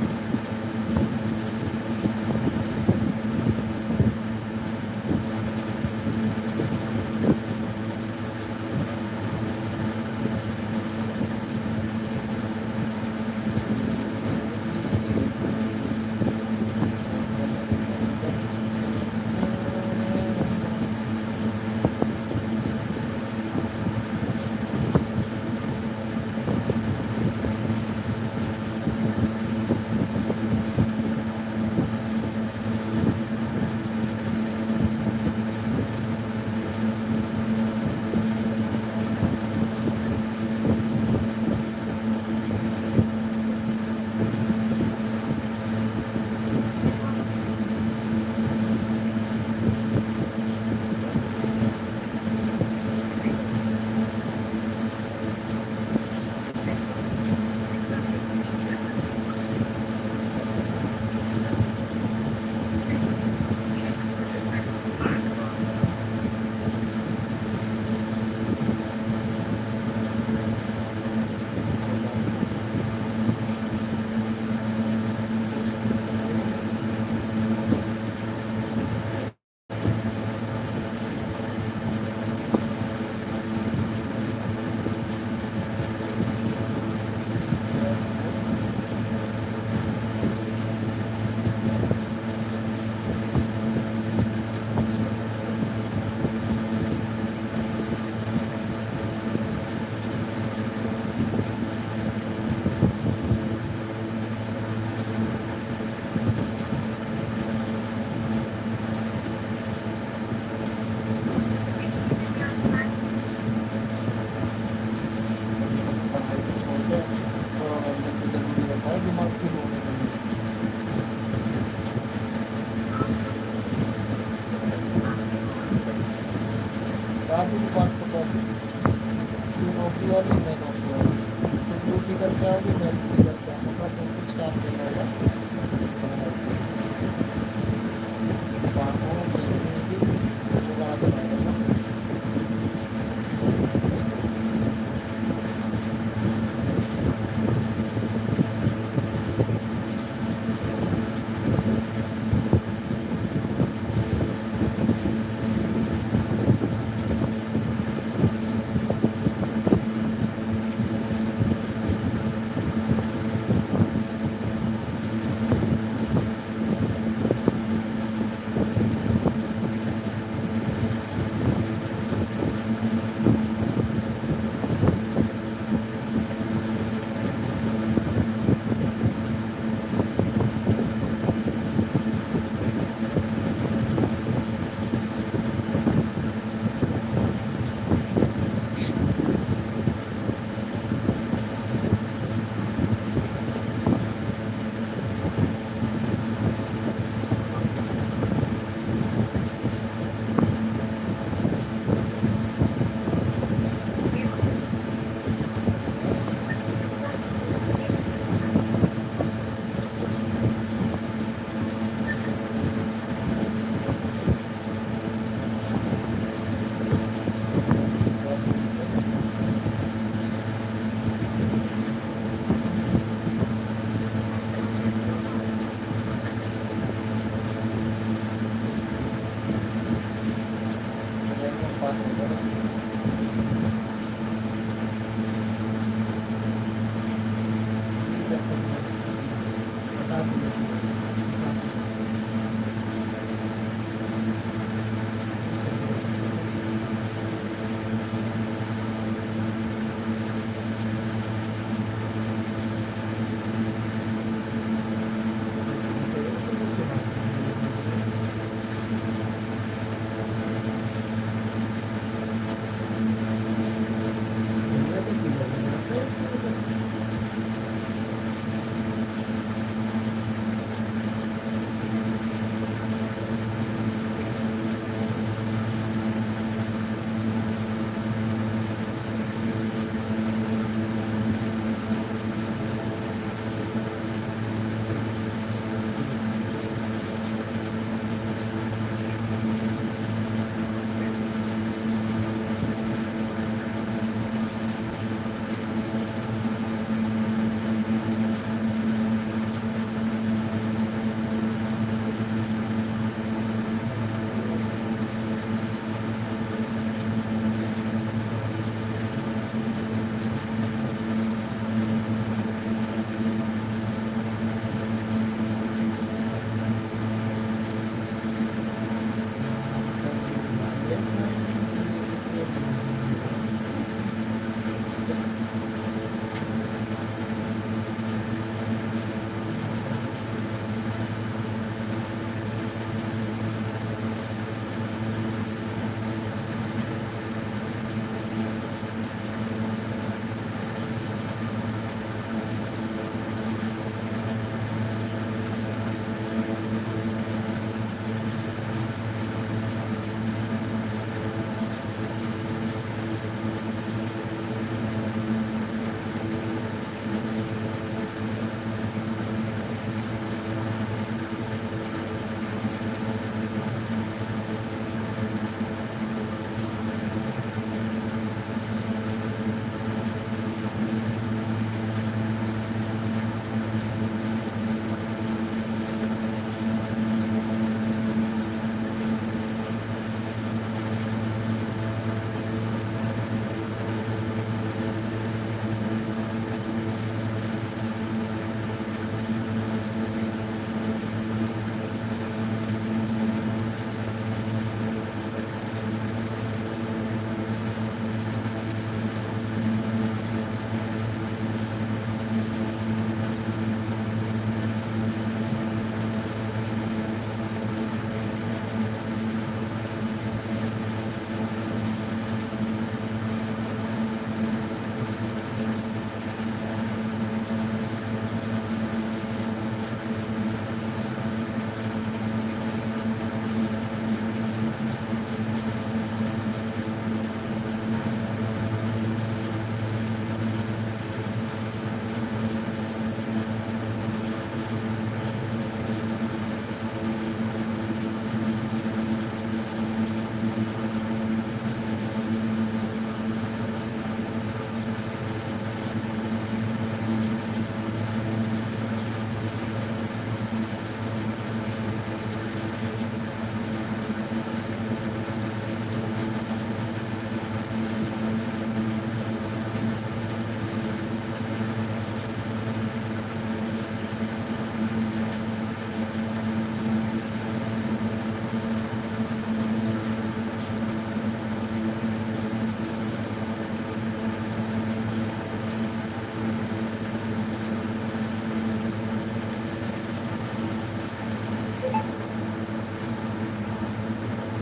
दिमाग की होने लगी शादी के बाद तो बस तू नौकरी वाली मैं नौकरी वाली तू ड्यूटी करके आओगी मैं ड्यूटी करके आऊँगा बस कुछ काम नहीं होगा बस